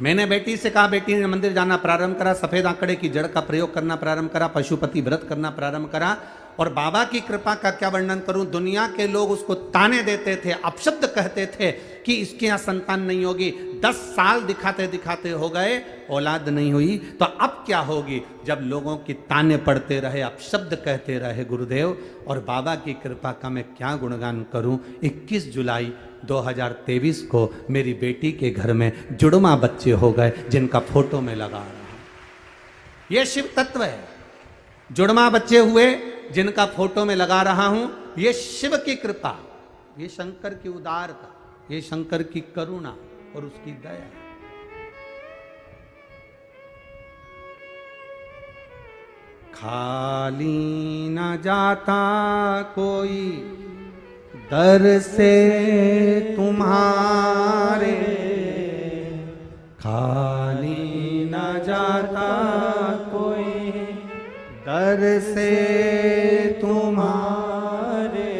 [SPEAKER 1] मैंने बेटी से कहा, बेटी ने मंदिर जाना प्रारंभ करा, सफेद आंकड़े की जड़ का प्रयोग करना प्रारंभ करा, पशुपति व्रत करना प्रारंभ करा। और बाबा की कृपा का क्या वर्णन करूं। दुनिया के लोग उसको ताने देते थे, अपशब्द कहते थे कि इसके यहाँ संतान नहीं होगी। 10 साल दिखाते दिखाते हो गए, औलाद नहीं हुई, तो अब क्या होगी। जब लोगों की ताने पड़ते रहे, अपशब्द कहते रहे गुरुदेव, और बाबा की कृपा का मैं क्या गुणगान करूं। 21 जुलाई 2023 को मेरी बेटी के घर में जुड़वा बच्चे हो गए, जिनका फोटो में लगा रहा हूं। यह शिव तत्व है। जुड़वा बच्चे हुए, जिनका फोटो में लगा रहा हूं, ये शिव की कृपा, ये शंकर की उदारता, ये शंकर की करुणा और उसकी दया। खाली न जाता कोई दर से तुम्हारे, खाली न जाता कोई दर से तुम्हारे,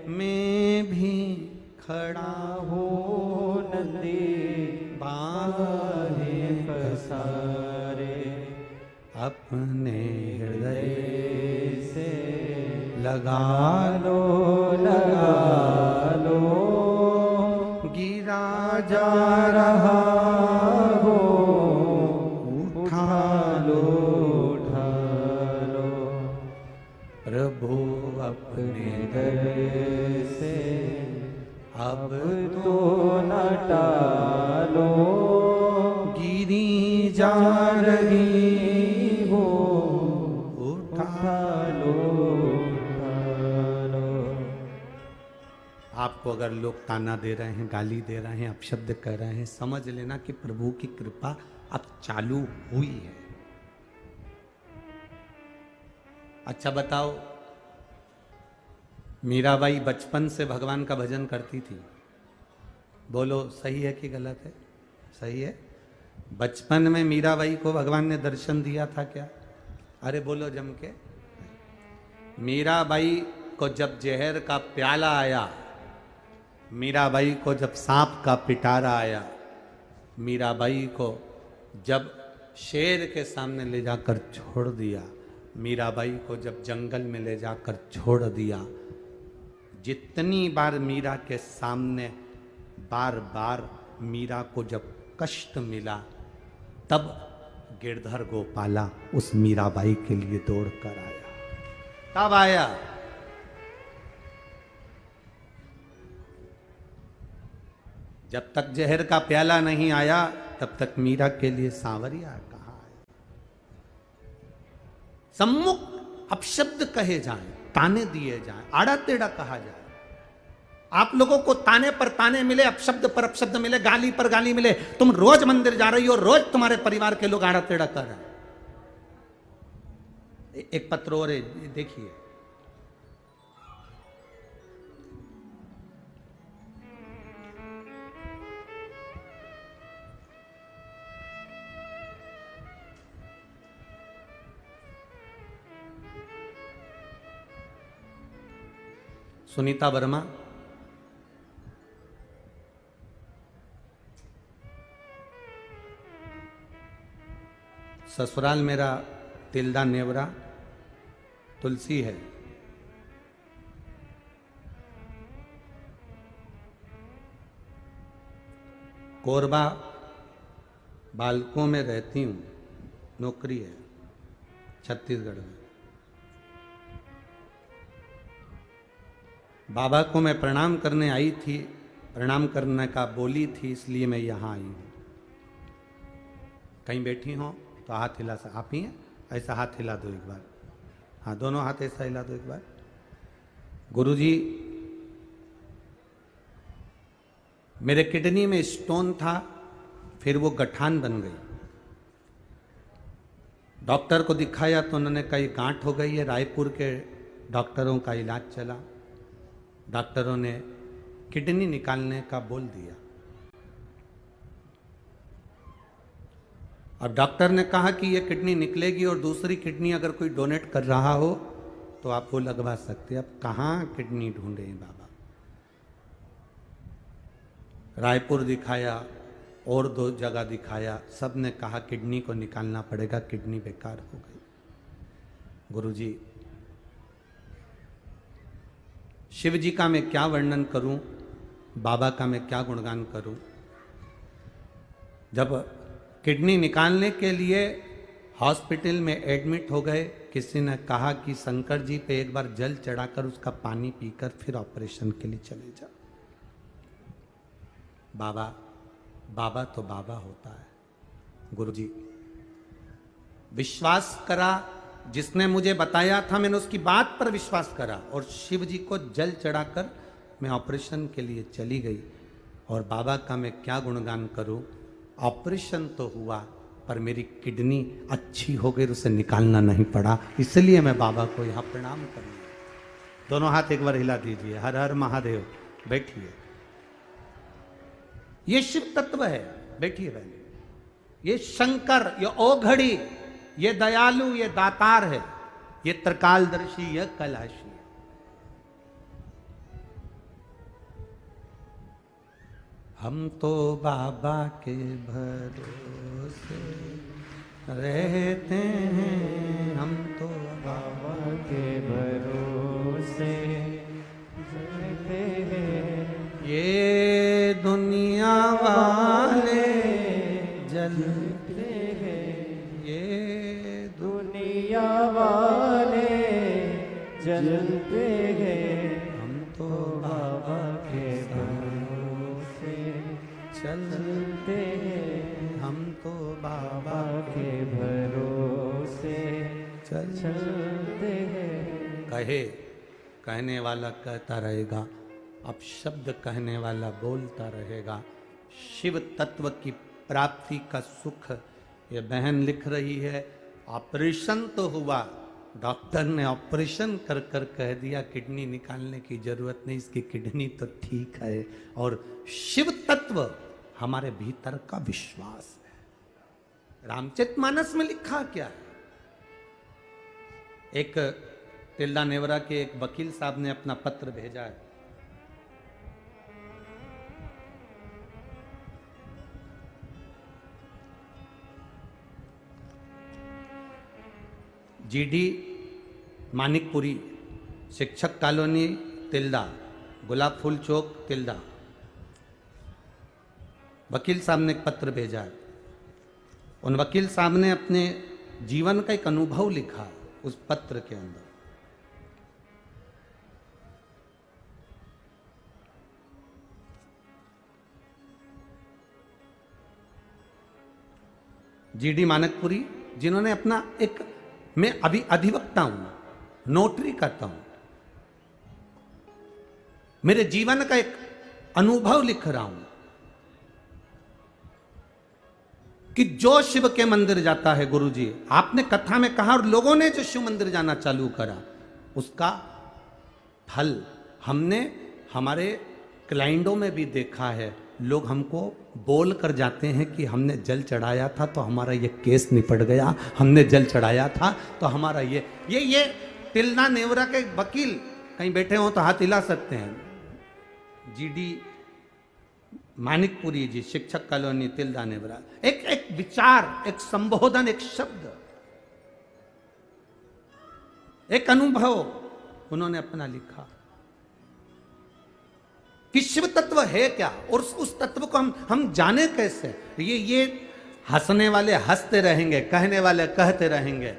[SPEAKER 1] मैं भी खड़ा हो नदी बाहें पसारे, अपने हृदय से लगा लो, गिरा जा रहा हो, उठा लो, प्रभु अपने दर से अब तो न टालो, गिरी जा रही हो, उठा लो। आपको अगर लोग ताना दे रहे हैं, गाली दे रहे हैं, अपशब्द कह रहे हैं, समझ लेना कि प्रभु की कृपा अब चालू हुई है। अच्छा बताओ, मीराबाई बचपन से भगवान का भजन करती थी, बोलो सही है कि गलत है? सही है। बचपन में मीराबाई को भगवान ने दर्शन दिया था क्या? अरे बोलो जम के। मीराबाई को जब जहर का प्याला आया, मीराबाई को जब सांप का पिटारा आया, मीराबाई को जब शेर के सामने ले जाकर छोड़ दिया, मीराबाई को जब जंगल में ले जाकर छोड़ दिया, जितनी बार मीरा के सामने बार बार मीरा को जब कष्ट मिला, तब गिरधर गोपाला उस मीराबाई के लिए दौड़ कर आया। तब आया। जब तक जहर का प्याला नहीं आया, तब तक मीरा के लिए सांवरिया कहाँ आया। सम्मुख अपशब्द कहे जाएं, ताने दिए जाएं, आड़ा टेढ़ा कहा जाए, आप लोगों को ताने पर ताने मिले, अपशब्द पर अपशब्द मिले, गाली पर गाली मिले, तुम रोज मंदिर जा रही हो, रोज तुम्हारे परिवार के लोग आड़ा टेढ़ा कर रहे हैं। एक पत्र और देखिए, सुनीता वर्मा, ससुराल मेरा तिल्दा नेवरा तुलसी है, कोरबा बालकों में रहती हूँ, नौकरी है छत्तीसगढ़ में। बाबा को मैं प्रणाम करने आई थी, प्रणाम करने का बोली थी, इसलिए मैं यहाँ आई हूँ। कहीं बैठी हो तो हाथ हिला, आप ही हैं, ऐसा हाथ हिला दो एक बार, हाँ दोनों हाथ ऐसा हिला दो एक बार। गुरुजी, मेरे किडनी में स्टोन था, फिर वो गठान बन गई। डॉक्टर को दिखाया तो उन्होंने कहा गांठ हो गई है। रायपुर के डॉक्टरों का इलाज चला, डॉक्टरों ने किडनी निकालने का बोल दिया। अब डॉक्टर ने कहा कि ये किडनी निकलेगी और दूसरी किडनी अगर कोई डोनेट कर रहा हो तो आप वो लगवा सकते हैं। अब कहाँ किडनी ढूंढे बाबा? रायपुर दिखाया और 2 जगह दिखाया, सब ने कहा किडनी को निकालना पड़ेगा, किडनी बेकार हो गई। गुरुजी, शिव जी का मैं क्या वर्णन करूं, बाबा का मैं क्या गुणगान करूं। जब किडनी निकालने के लिए हॉस्पिटल में एडमिट हो गए, किसी ने कहा कि शंकर जी पे एक बार जल चढ़ाकर उसका पानी पीकर फिर ऑपरेशन के लिए चले जाओ। बाबा, बाबा तो बाबा होता है। गुरुजी, विश्वास करा जिसने मुझे बताया था मैंने उसकी बात पर विश्वास करा और शिव जी को जल चढ़ाकर मैं ऑपरेशन के लिए चली गई। और बाबा का मैं क्या गुणगान करूं, ऑपरेशन तो हुआ पर मेरी किडनी अच्छी हो गई, उसे निकालना नहीं पड़ा, इसलिए मैं बाबा को यहाँ प्रणाम करूँ। दोनों हाथ एक बार हिला दीजिए, हर हर महादेव। बैठिए, ये शिव तत्व है। बैठिए बहन, ये शंकर, ये ओघड़ी, ये दयालु, ये दातार है, ये त्रिकालदर्शी, ये कैलाशी है। हम तो बाबा के भरोसे रहते हैं, हम तो
[SPEAKER 2] बाबा के भरोसे रहते हैं।
[SPEAKER 1] ये दुनिया वाले जलते हैं, ये
[SPEAKER 2] दुनिया वाले जलते हैं।
[SPEAKER 1] हम तो
[SPEAKER 2] बाबा के भरोसे चलते हैं।
[SPEAKER 1] हम तो बाबा
[SPEAKER 2] बाबा के भरोसे चलते हैं।
[SPEAKER 1] कहे, कहने वाला कहता रहेगा, अब शब्द कहने वाला बोलता रहेगा। शिव तत्व की प्राप्ति का सुख ये बहन लिख रही है। ऑपरेशन तो हुआ, डॉक्टर ने ऑपरेशन कर कर कह दिया किडनी निकालने की जरूरत नहीं, इसकी किडनी तो ठीक है। और शिव तत्व हमारे भीतर का विश्वास है। रामचरितमानस में लिखा क्या है? एक तिल्दा नेवरा के एक वकील साहब ने अपना पत्र भेजा है। जीडी मानिकपुरी, शिक्षक कॉलोनी तिल्दा, गुलाब फूल चौक तिल्दा। वकील साहब ने एक पत्र भेजा है। उन वकील साहब ने अपने जीवन का एक अनुभव लिखा उस पत्र के अंदर। जीडी मानकपुरी, जिन्होंने अपना एक, मैं अभी अधिवक्ता हूं, नोटरी करता हूं, मेरे जीवन का एक अनुभव लिख रहा हूं कि जो शिव के मंदिर जाता है, गुरुजी आपने कथा में कहा, और लोगों ने जो शिव मंदिर जाना चालू करा उसका फल हमने हमारे क्लाइंटों में भी देखा है। लोग हमको बोल कर जाते हैं कि हमने जल चढ़ाया था तो हमारा ये केस निपट गया, हमने जल चढ़ाया था तो हमारा ये तिल्दा नेवरा के वकील कहीं बैठे हो तो हाथ हिला सकते हैं। जीडी मानिकपुरी जी, शिक्षक कॉलोनी तिल्दा नेवरा। एक विचार, एक संबोधन, एक शब्द, एक अनुभव उन्होंने अपना लिखा कि शिव तत्व है क्या और उस तत्व को हम जाने कैसे। ये हंसने वाले हंसते रहेंगे, कहने वाले कहते रहेंगे।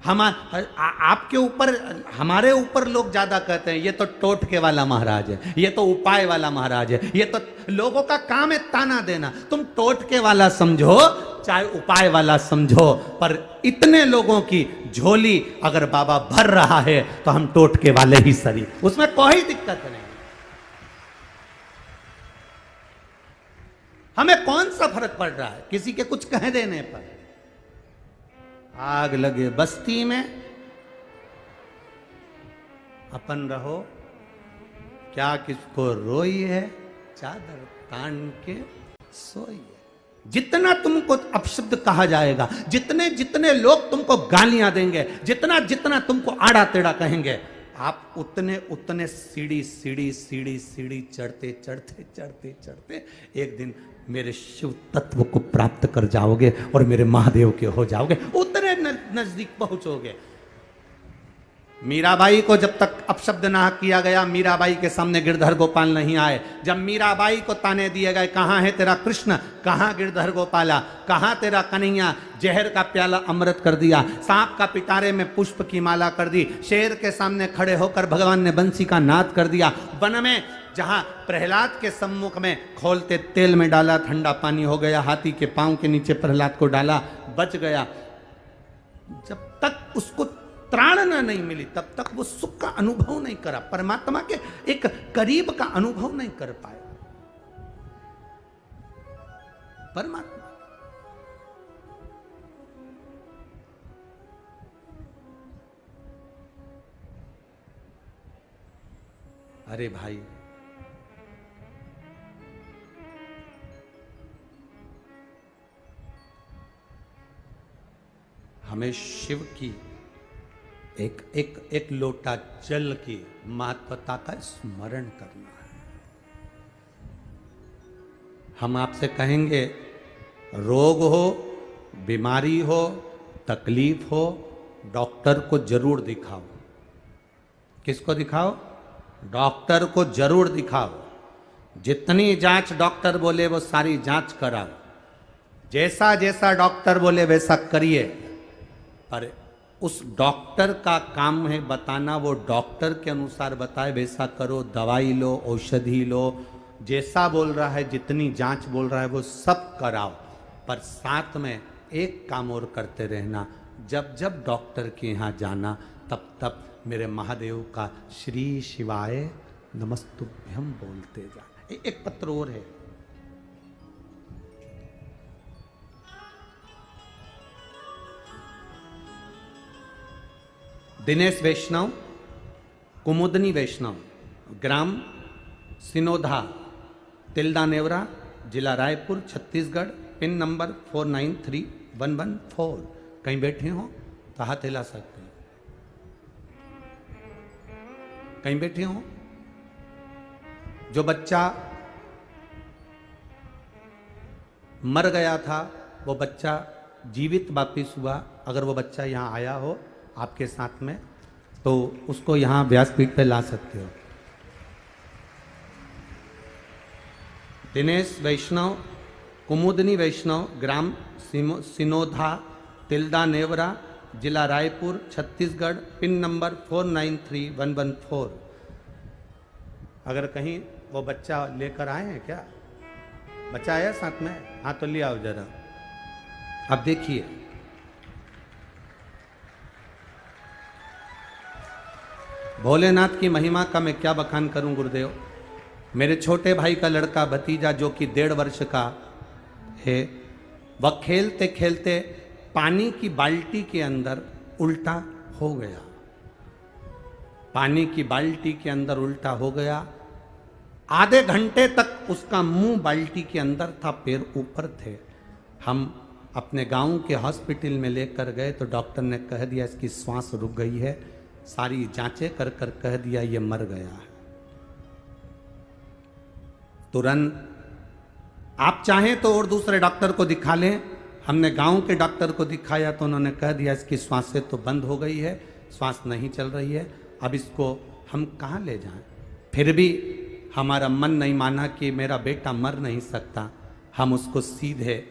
[SPEAKER 1] आपके ऊपर, हमारे ऊपर लोग ज्यादा कहते हैं ये तो टोटके वाला महाराज है, ये तो उपाय वाला महाराज है, ये तो लोगों का काम है ताना देना। तुम टोटके वाला समझो चाहे उपाय वाला समझो, पर इतने लोगों की झोली अगर बाबा भर रहा है तो हम टोटके वाले ही सही, उसमें कोई दिक्कत नहीं। हमें कौन सा फर्क पड़ रहा है किसी के कुछ कह देने पर। आग लगे बस्ती में अपन रहो, क्या किसको रोई है, चादर तान के सोई है। जितना तुमको अपशब्द कहा जाएगा, जितने जितने लोग तुमको गालियां देंगे, जितना जितना तुमको आड़ा टेढ़ा कहेंगे, आप उतने उतने सीढ़ी सीढ़ी सीढ़ी सीढ़ी चढ़ते चढ़ते चढ़ते चढ़ते एक दिन मेरे शिव तत्व को प्राप्त कर जाओगे और मेरे महादेव के हो जाओगे, उतने नजदीक पहुंचोगे। मीराबाई को जब तक अपशब्द ना किया गया, मीराबाई के सामने गिरधर गोपाल नहीं आए। जब मीराबाई को ताने दिए गए, कहां है तेरा कृष्ण, कहां गिरधर गोपाला, कहां तेरा कन्हैया, जहर का प्याला अमृत कर दिया, सांप का पिटारे में पुष्प की माला कर दी, शेर के सामने खड़े होकर भगवान ने बंसी का नाद कर दिया, वन में जहां प्रहलाद के सम्मुख में खोलते तेल में डाला, ठंडा पानी हो गया, हाथी के पांव के नीचे प्रहलाद को डाला, बच गया। जब तक उसको त्राणना नहीं मिली तब तक वो सुख का अनुभव नहीं करा, परमात्मा के एक करीब का अनुभव नहीं कर पाया। परमात्मा अरे भाई, हमें शिव की एक लोटा जल की महत्वता का स्मरण करना है। हम आपसे कहेंगे, रोग हो, बीमारी हो, तकलीफ हो, डॉक्टर को जरूर दिखाओ। किसको दिखाओ? डॉक्टर को जरूर दिखाओ। जितनी जांच डॉक्टर बोले वो सारी जांच कराओ, जैसा जैसा डॉक्टर बोले वैसा करिए। पर उस डॉक्टर का काम है बताना, वो डॉक्टर के अनुसार बताए वैसा करो। दवाई लो, औषधि लो, जैसा बोल रहा है, जितनी जांच बोल रहा है वो सब कराओ। पर साथ में एक काम और करते रहना, जब जब डॉक्टर के यहाँ जाना तब तब मेरे महादेव का श्री शिवाय नमस्तुभ्यम बोलते जाना। एक पत्र और है, दिनेश वैष्णव, कुमुदनी वैष्णव, ग्राम सिनोधा, तिल्दा नेवरा, जिला रायपुर, छत्तीसगढ़, पिन नंबर 493114। कहीं बैठे हो तो हाथ हिला सकते हैं। कहीं बैठे हो, जो बच्चा मर गया था वो बच्चा जीवित वापिस हुआ, अगर वो बच्चा यहाँ आया हो आपके साथ में तो उसको यहाँ व्यासपीठ पे ला सकते हो। दिनेश वैष्णव, कुमुदनी वैष्णव, ग्राम सिनोधा, तिल्दा नेवरा, जिला रायपुर, छत्तीसगढ़, पिन नंबर 493114। अगर कहीं वो बच्चा लेकर आए हैं क्या? बच्चा आया साथ में? हाँ तो ले आओ जरा। अब देखिए, भोलेनाथ की महिमा का मैं क्या बखान करूं गुरुदेव। मेरे छोटे भाई का लड़का भतीजा जो कि 1.5 वर्ष का है, वह खेलते खेलते पानी की बाल्टी के अंदर उल्टा हो गया। पानी की बाल्टी के अंदर उल्टा हो गया। आधे घंटे तक उसका मुंह बाल्टी के अंदर था, पैर ऊपर थे। हम अपने गांव के हॉस्पिटल में लेकर गए तो डॉक्टर ने कह दिया इसकी सांस रुक गई है। सारी जांचें कर कर कह दिया ये मर गया है। तुरंत आप चाहें तो और दूसरे डॉक्टर को दिखा लें। हमने गांव के डॉक्टर को दिखाया तो उन्होंने कह दिया इसकी सांसें तो बंद हो गई है, सांस नहीं चल रही है, अब इसको हम कहाँ ले जाएं। फिर भी हमारा मन नहीं माना कि मेरा बेटा मर नहीं सकता। हम उसको सीधे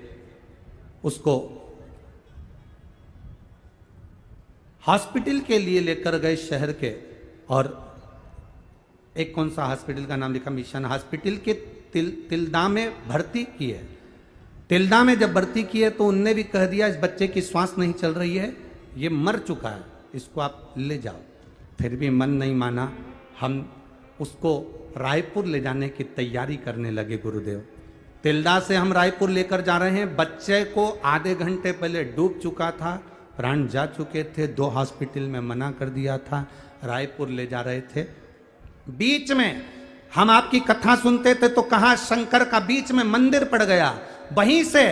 [SPEAKER 1] उसको हॉस्पिटल के लिए लेकर गए शहर के, और एक कौन सा हॉस्पिटल का नाम लिखा, मिशन हॉस्पिटल के तिल्दा में भर्ती किए। तिल्दा में जब भर्ती किए तो उनने भी कह दिया इस बच्चे की सांस नहीं चल रही है, ये मर चुका है, इसको आप ले जाओ। फिर भी मन नहीं माना। हम उसको रायपुर ले जाने की तैयारी करने लगे गुरुदेव। तिल्दा से हम रायपुर लेकर जा रहे हैं। बच्चे को आधे घंटे पहले डूब चुका था, प्राण जा चुके थे, 2 हॉस्पिटल में मना कर दिया था, रायपुर ले जा रहे थे। बीच में हम आपकी कथा सुनते थे तो कहाँ शंकर का बीच में मंदिर पड़ गया। वहीं से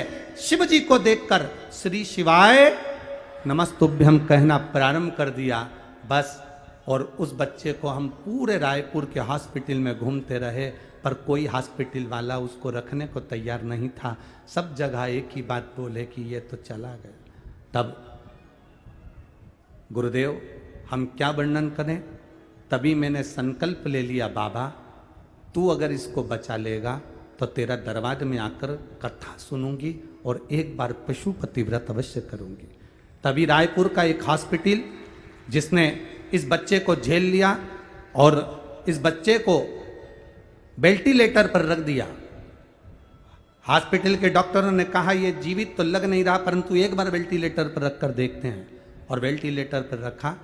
[SPEAKER 1] शिव जी को देखकर श्री शिवाय नमस्तुभ्यम कहना प्रारंभ कर दिया बस। और उस बच्चे को हम पूरे रायपुर के हॉस्पिटल में घूमते रहे, पर कोई हॉस्पिटल वाला उसको रखने को तैयार नहीं था। सब जगह एक ही बात बोले कि ये तो चला गया। तब गुरुदेव हम क्या वर्णन करें, तभी मैंने संकल्प ले लिया, बाबा तू अगर इसको बचा लेगा तो तेरा दरवाजे में आकर कथा सुनूंगी और एक बार पशुपति व्रत अवश्य करूंगी। तभी रायपुर का एक हॉस्पिटल जिसने इस बच्चे को झेल लिया और इस बच्चे को वेंटिलेटर पर रख दिया। हॉस्पिटल के डॉक्टरों ने कहा ये जीवित तो लग नहीं रहा, परंतु एक बार वेंटिलेटर पर रखकर देखते हैं, और वेंटिलेटर पर रखा।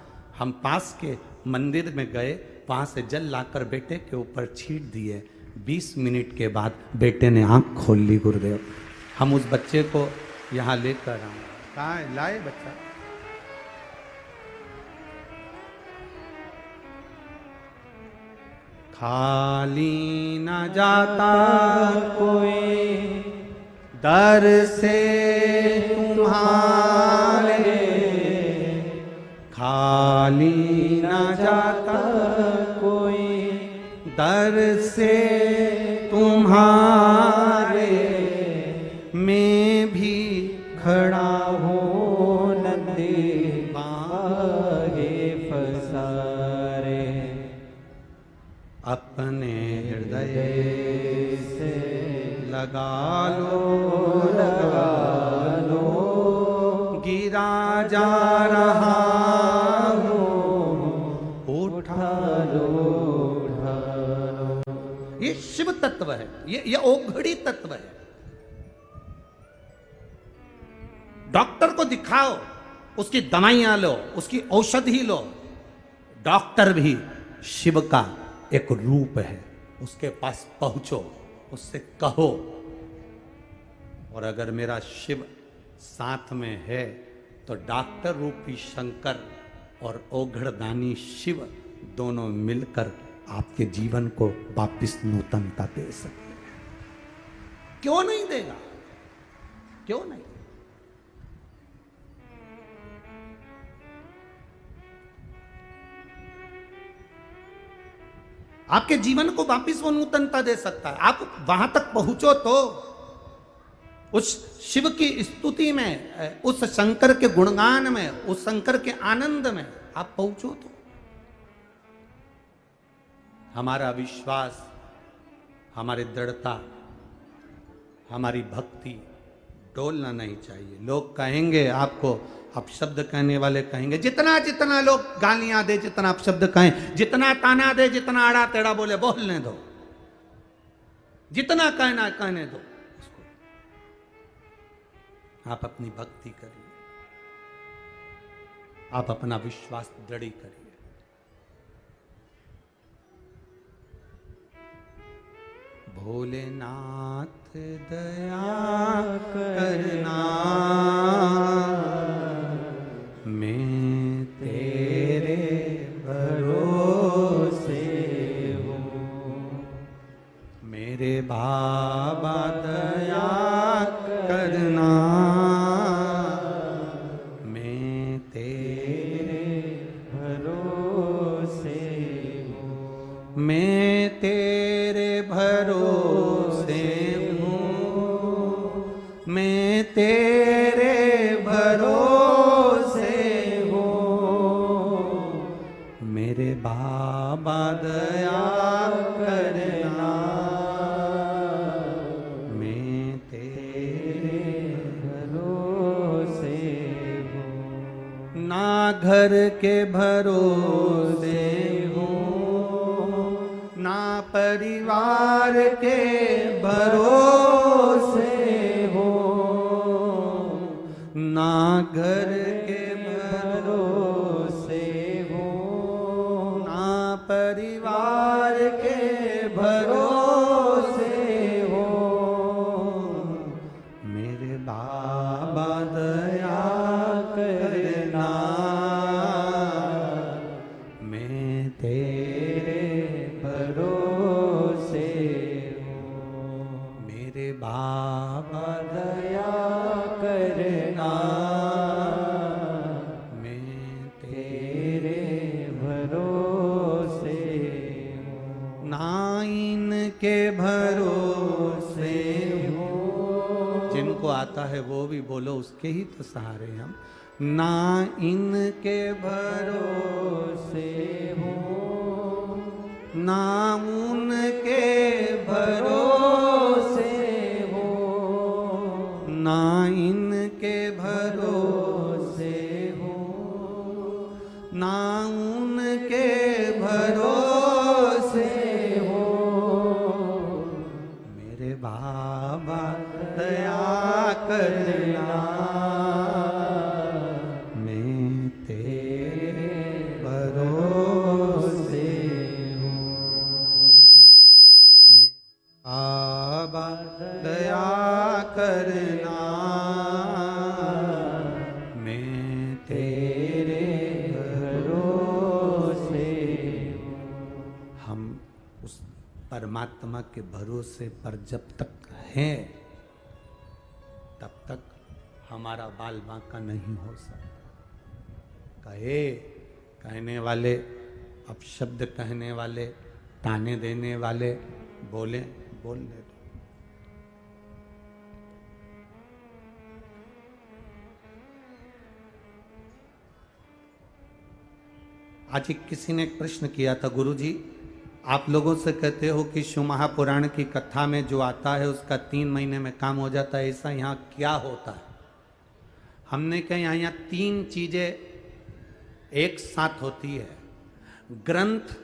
[SPEAKER 1] हम पास के मंदिर में गए, वहां से जल लाकर बेटे के ऊपर छीट दिए। 20 मिनट के बाद बेटे ने आंख खोल ली गुरुदेव। हम उस बच्चे को यहाँ लेकर आए। कहाँ है? लाए बच्चा? खाली न जाता
[SPEAKER 2] कोई
[SPEAKER 1] दर से तुम्हारे, खाली न जाता
[SPEAKER 2] कोई
[SPEAKER 1] दर से तुम्हारे, मैं भी खड़ा
[SPEAKER 2] हूँ नंदी बागे फसारे।
[SPEAKER 1] अपने हृदय से लगा लो, गिरा जा रहा हूँ, उठा लो। ये शिव तत्व है, ये ओघड़ी तत्व है। डॉक्टर को दिखाओ, उसकी दवाइयां लो, उसकी औषधि लो। डॉक्टर भी शिव का एक रूप है। उसके पास पहुंचो, उससे कहो। और अगर मेरा शिव साथ में है तो डॉक्टर रूपी शंकर और ओघड़दानी शिव दोनों मिलकर आपके जीवन को वापिस नूतनता दे सकते हैं। क्यों नहीं देगा? क्यों नहीं? आपके जीवन को वापिस वो नूतनता दे सकता है। आप वहां तक पहुंचो तो उस शिव की स्तुति में, उस शंकर के गुणगान में, उस शंकर के आनंद में आप पहुंचो तो हमारा विश्वास, हमारी दृढ़ता, हमारी भक्ति डोलना नहीं चाहिए। लोग कहेंगे आपको, आप शब्द कहने वाले कहेंगे, जितना जितना लोग गालियां दे, जितना आप शब्द कहें, जितना ताना दे, जितना आड़ा टेढ़ा बोले, बोलने दो। जितना कहना कहने दो उसको। आप अपनी भक्ति करिए, आप अपना विश्वास दृढ़ करिए। भोलेनाथ दया करना, मैं तेरे भरोसे हूँ। मेरे बाबा दया करना, मैं तेरे
[SPEAKER 2] भरोसे हूँ।
[SPEAKER 1] मैं तेरे भरोसे हूँ, मैं तेरे भरोसे हूँ। मेरे बाबा दया करना, मैं तेरे
[SPEAKER 2] भरोसे हूँ।
[SPEAKER 1] ना घर के भरोसे हूँ, ना परिवार के भरोसे हो, ना घर के भरोसे हो, ना परिवार के भरोसे हो। मेरे बाबा दया करना, मैं तेरे भरोसे हूँ। मेरे बाबा दया करना, मैं तेरे
[SPEAKER 2] भरोसे हूँ।
[SPEAKER 1] ना इनके भरोसे हूँ। जिनको आता है वो भी बोलो, उसके ही तो सहारे हम। ना इनके भरोसे हूँ, ना उनके भरोसे हो, ना इनके भरोसे हो, ना उनके भरोसे हो। मेरे बाबा दया करना, मैं तेरे दया करना, मैं
[SPEAKER 2] तेरे भरोसे
[SPEAKER 1] हम उस परमात्मा के भरोसे पर जब तक हैं तब तक हमारा बाल बांका नहीं हो सकता। कहने वाले, अपशब्द कहने वाले, ताने देने वाले बोलने दो। आज एक किसी ने एक प्रश्न किया था, गुरुजी आप लोगों से कहते हो कि शिव महापुराण की कथा में जो आता है उसका 3 महीने में काम हो जाता है, ऐसा यहाँ क्या होता है? हमने कहा यहाँ 3 चीजें एक साथ होती है, ग्रंथ,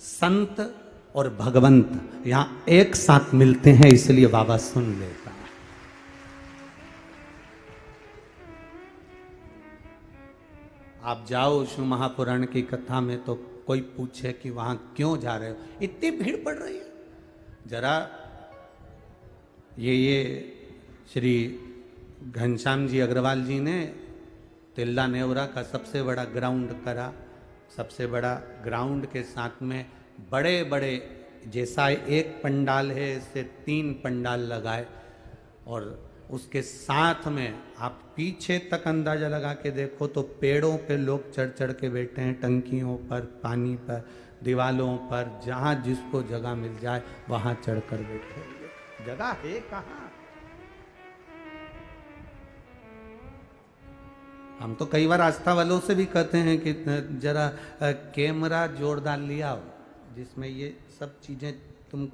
[SPEAKER 1] संत और भगवंत यहाँ एक साथ मिलते हैं, इसलिए बाबा सुन लेता है। आप जाओ शिव महापुराण की कथा में तो कोई पूछे कि वहां क्यों जा रहे हो, इतनी भीड़ पड़ रही है। जरा ये श्री घनश्याम जी अग्रवाल जी ने तिल्ला नेवरा का सबसे बड़ा ग्राउंड करा। सबसे बड़ा ग्राउंड के साथ में बड़े बड़े, जैसा एक पंडाल है ऐसे 3 पंडाल लगाए, और उसके साथ में आप पीछे तक अंदाजा लगा के देखो तो पेड़ों पे लोग चढ़ चढ़ के बैठे हैं, टंकियों पर, पानी पर, दीवालों पर, जहाँ जिसको जगह मिल जाए वहाँ चढ़कर बैठे हुए। जगह है कहाँ? हम तो कई बार आस्था वालों से भी कहते हैं कि जरा कैमरा जोरदार लिया हो जिसमें ये सब चीजें तुम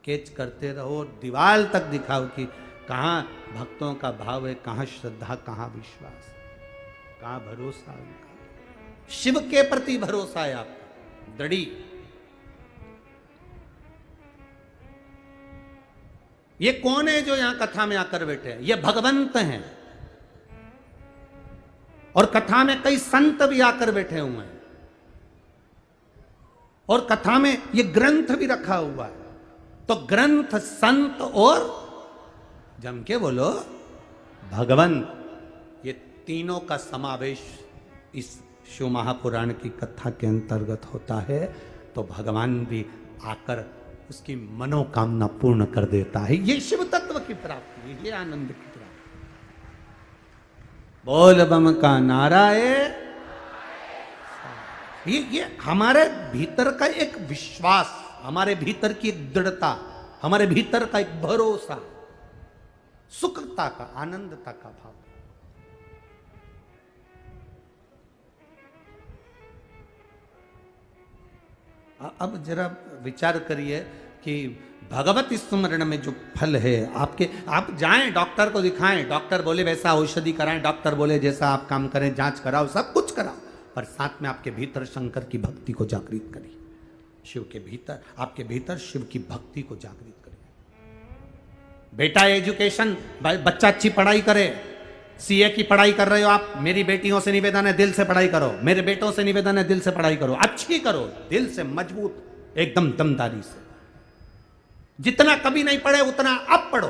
[SPEAKER 1] कैच करते रहो, दीवार तक दिखाओ कि कहाँ भक्तों का भाव है, कहाँ श्रद्धा, कहाँ विश्वास, कहाँ भरोसा उनका। शिव के प्रति भरोसा है आपका दृढ़। ये कौन है जो यहां कथा में आकर बैठे हैं? ये भगवंत हैं, और कथा में कई संत भी आकर बैठे हुए हैं, और कथा में ये ग्रंथ भी रखा हुआ है। तो ग्रंथ, संत और जम के बोलो भगवान, ये तीनों का समावेश इस शिव महापुराण की कथा के अंतर्गत होता है। तो भगवान भी आकर उसकी मनोकामना पूर्ण कर देता है। ये शिव तत्व की प्राप्ति है, ये आनंद की प्राप्ति। बोल बम का नारा है। ये हमारे भीतर का एक विश्वास, हमारे भीतर की एक दृढ़ता, हमारे भीतर का एक भरोसा, सुखता का, आनंदता का भाव। अब जरा विचार करिए कि भगवत स्मरण में जो फल है आपके, आप जाएं डॉक्टर को दिखाएं, डॉक्टर बोले वैसा औषधि कराएं, डॉक्टर बोले जैसा आप काम करें, जांच कराओ, सब कुछ कराओ, पर साथ में आपके भीतर शंकर की भक्ति को जागृत करिए। शिव के भीतर, आपके भीतर शिव की भक्ति को जागृत करिए। बेटा एजुकेशन, बच्चा अच्छी पढ़ाई करे, सीए की पढ़ाई कर रहे हो आप, मेरी बेटियों से निवेदन है दिल से पढ़ाई करो, मेरे बेटों से निवेदन है दिल से पढ़ाई करो, अच्छी करो, दिल से मजबूत, एकदम दमदारी से। जितना कभी नहीं पढ़े उतना अब पढ़ो।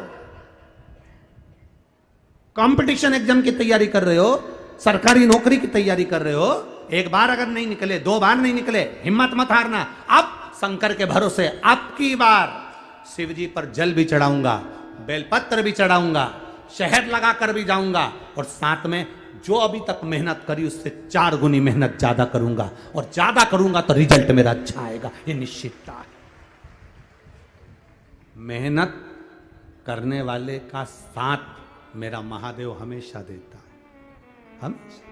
[SPEAKER 1] कंपटीशन एग्जाम की तैयारी कर रहे हो, सरकारी नौकरी की तैयारी कर रहे हो, एक बार अगर नहीं निकले, 2 बार नहीं निकले, हिम्मत मत हारना। अब शंकर के भरोसे अब की बार शिव जी पर जल भी चढ़ाऊंगा, बेलपत्र भी चढ़ाऊंगा, शहद लगाकर भी जाऊंगा, और साथ में जो अभी तक मेहनत करी उससे 4 गुनी मेहनत ज्यादा करूंगा, और ज्यादा करूंगा तो रिजल्ट मेरा अच्छा आएगा, ये निश्चितता है। मेहनत करने वाले का साथ मेरा महादेव हमेशा देता है, हमेशा।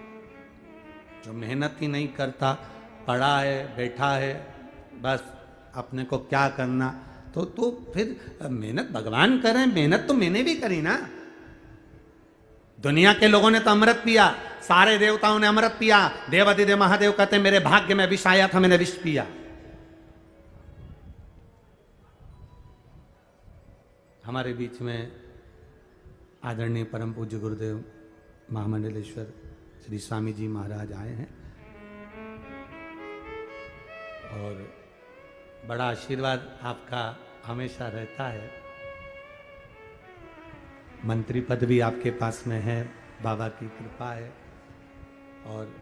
[SPEAKER 1] जो मेहनत ही नहीं करता, पढ़ा है, बैठा है, बस अपने को क्या करना, तो फिर मेहनत भगवान करें, मेहनत तो मैंने भी करी ना। दुनिया के लोगों ने तो अमृत पिया, सारे देवताओं ने अमृत पिया, देवाधिदेव महादेव कहते मेरे भाग्य में विष आया था, मैंने विष पिया। हमारे बीच में आदरणीय परम पूज्य गुरुदेव महामंडलेश्वर श्री स्वामी जी महाराज आए हैं, और बड़ा आशीर्वाद आपका हमेशा रहता है। मंत्री पद भी आपके पास में है, बाबा की कृपा है। और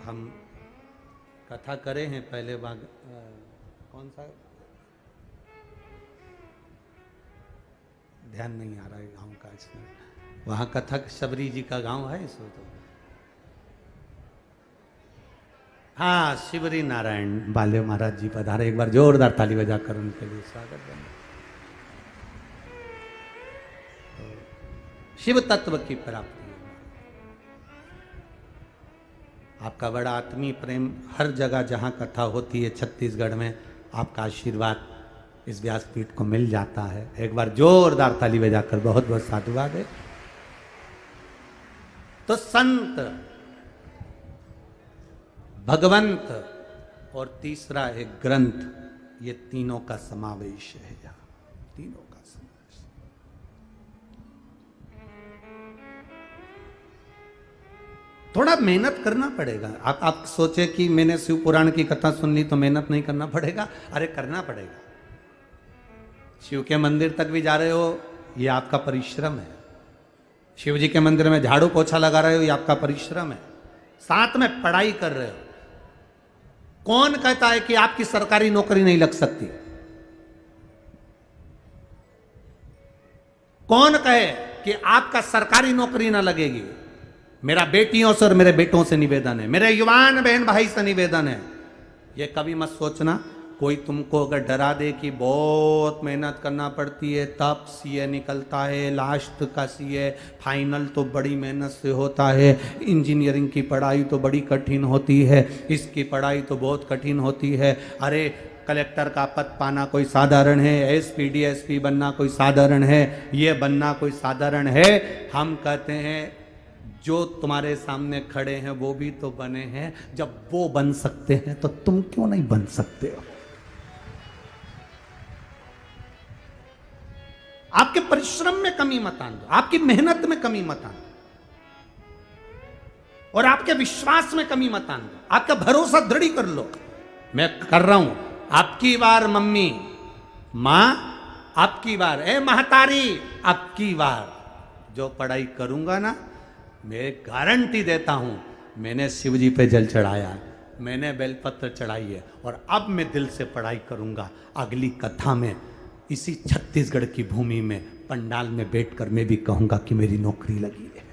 [SPEAKER 1] हम कथा करे हैं पहले कौन सा ध्यान नहीं आ रहा है गांव का, इसमें वहां कथक शबरी जी का गांव है इसमें तो। हाँ, शिवरी नारायण बाले महाराज जी पधारे, एक बार जोरदार ताली बजाकर उनके लिए स्वागत करना। तो शिव तत्व की प्राप्ति, आपका बड़ा आत्मीय प्रेम हर जगह जहां कथा होती है छत्तीसगढ़ में, आपका आशीर्वाद इस व्यासपीठ को मिल जाता है। एक बार जोरदार ताली बजाकर बहुत बहुत साधुवाद है। तो संत, भगवंत और तीसरा एक ग्रंथ, ये तीनों का समावेश है यहां, तीनों का समावेश। थोड़ा मेहनत करना पड़ेगा। आप सोचे कि मैंने शिव पुराण की कथा सुन ली तो मेहनत नहीं करना पड़ेगा, अरे करना पड़ेगा। शिव के मंदिर तक भी जा रहे हो, ये आपका परिश्रम है। शिव जी के मंदिर में झाड़ू पोछा लगा रहे हो, ये आपका परिश्रम है। साथ में पढ़ाई कर रहे हो। कौन कहता है कि आपकी सरकारी नौकरी नहीं लग सकती? कौन कहे कि आपका सरकारी नौकरी ना लगेगी? मेरा बेटियों से और मेरे बेटों से निवेदन है, मेरे युवान बहन भाई से निवेदन है, ये कभी मत सोचना कोई तुमको अगर डरा दे कि बहुत मेहनत करना पड़ती है तब सीए निकलता है, लास्ट का सीए फाइनल तो बड़ी मेहनत से होता है, इंजीनियरिंग की पढ़ाई तो बड़ी कठिन होती है, इसकी पढ़ाई तो बहुत कठिन होती है। अरे कलेक्टर का पद पाना कोई साधारण है, एसपी डीएसपी बनना कोई साधारण है, ये बनना कोई साधारण है? हम कहते हैं जो तुम्हारे सामने खड़े हैं वो भी तो बने हैं। जब वो बन सकते हैं तो तुम क्यों नहीं बन सकते हो? आपके परिश्रम में कमी मत आन दो, आपकी मेहनत में कमी मत आन दो, और आपके विश्वास में कमी मत आन दो। आपका भरोसा दृढ़ कर लो, मैं कर रहा हूं। आपकी बार मम्मी, मां, आपकी बार ए महतारी, आपकी बार जो पढ़ाई करूंगा ना, मैं गारंटी देता हूं, मैंने शिव जी पे जल चढ़ाया है, मैंने बेलपत्र चढ़ाई है, और अब मैं दिल से पढ़ाई करूंगा। अगली कथा में इसी छत्तीसगढ़ की भूमि में पंडाल में बैठकर मैं भी कहूंगा कि मेरी नौकरी लगी है।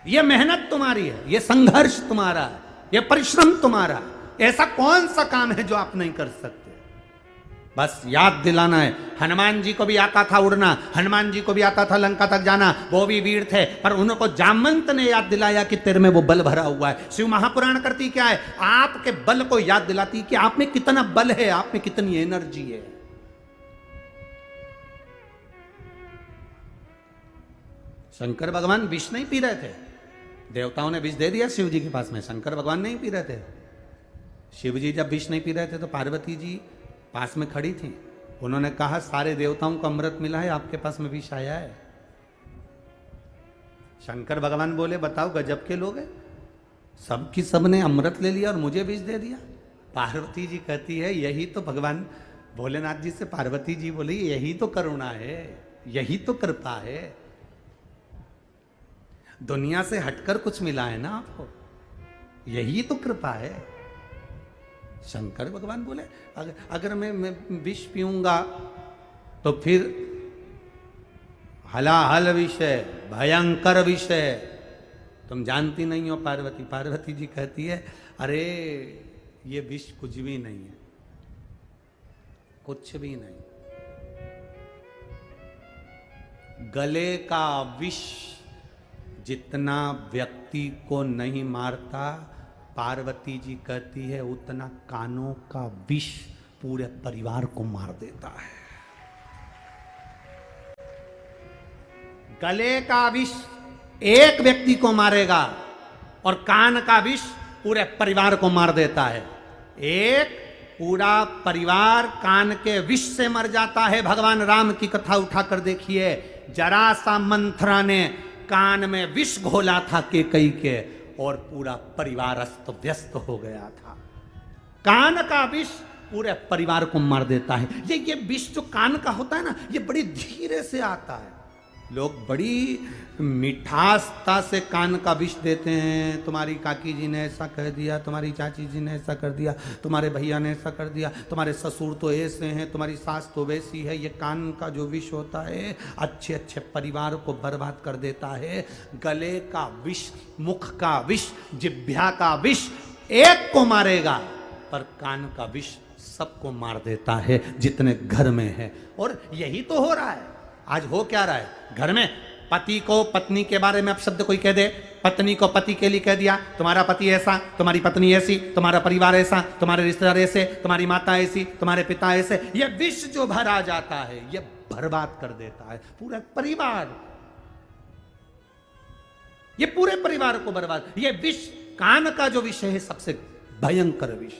[SPEAKER 1] यह मेहनत तुम्हारी है, यह संघर्ष तुम्हारा है, यह परिश्रम तुम्हारा है। ऐसा कौन सा काम है जो आप नहीं कर सकते? बस याद दिलाना है। हनुमान जी को भी आता था उड़ना, हनुमान जी को भी आता था लंका तक जाना, वो भी वीर थे, पर उनको जामवंत ने याद दिलाया कि तेरे में वो बल भरा हुआ है। शिव महापुराण करती क्या है? आपके बल को याद दिलाती कि आप में कितना बल है, आप में कितनी एनर्जी है। शंकर भगवान विष नहीं पी रहे थे, देवताओं ने विष दे दिया शिव जी के पास में, शंकर भगवान नहीं पी रहे थे। शिव जी जब विष नहीं पी रहे थे तो पार्वती जी पास में खड़ी थी, उन्होंने कहा सारे देवताओं को अमृत मिला है, आपके पास में विष आया है। शंकर भगवान बोले बताओ गजब के लोग हैं, सबकी सबने अमृत ले लिया और मुझे विष दे दिया। पार्वती जी कहती है यही तो भगवान भोलेनाथ जी से पार्वती जी बोली यही तो करुणा है, यही तो कृपा है। दुनिया से हटकर कुछ मिला है ना आपको, यही तो कृपा है। शंकर भगवान बोले अगर मैं विष पीऊंगा तो फिर हलाहल विषय, भयंकर विषय, तुम जानती नहीं हो पार्वती। पार्वती जी कहती है अरे ये विष कुछ भी नहीं है, कुछ भी नहीं। गले का विष जितना व्यक्ति को नहीं मारता, पार्वती जी कहती है उतना कानों का विष पूरे परिवार को मार देता है। गले का विष एक व्यक्ति को मारेगा और कान का विष पूरे परिवार को मार देता है। एक पूरा परिवार कान के विष से मर जाता है। भगवान राम की कथा उठाकर देखिए, जरा सा मंथरा ने कान में विष घोला था कैकेयी के और पूरा परिवार अस्त व्यस्त हो गया था। कान का विष पूरे परिवार को मार देता है। ये विष जो कान का होता है ना, ये बड़ी धीरे से आता है। लोग बड़ी मिठासता से कान का विष देते हैं। तुम्हारी काकी जी ने ऐसा कह दिया, तुम्हारी चाची जी ने ऐसा कर दिया, तुम्हारे भैया ने ऐसा कर दिया, तुम्हारे ससुर तो ऐसे हैं, तुम्हारी सास तो वैसी है। ये कान का जो विष होता है अच्छे अच्छे परिवार को बर्बाद कर देता है। गले का विष, मुख का विष, जिह्वा का विष एक को मारेगा, पर कान का विष सबको मार देता है जितने घर में है। और यही तो हो रहा है। आज हो क्या रहा है घर में? पति को पत्नी के बारे में अपशब्द कोई कह दे, पत्नी को पति के लिए कह दिया, तुम्हारा पति ऐसा, तुम्हारी पत्नी ऐसी, तुम्हारा परिवार ऐसा, तुम्हारे रिश्तेदार ऐसे, तुम्हारी माता ऐसी, तुम्हारे पिता ऐसे। ये विष जो भरा जाता है ये बर्बाद कर देता है पूरा परिवार। ये पूरे परिवार को बर्बाद। ये विष, कान का जो विषय है सबसे भयंकर विष।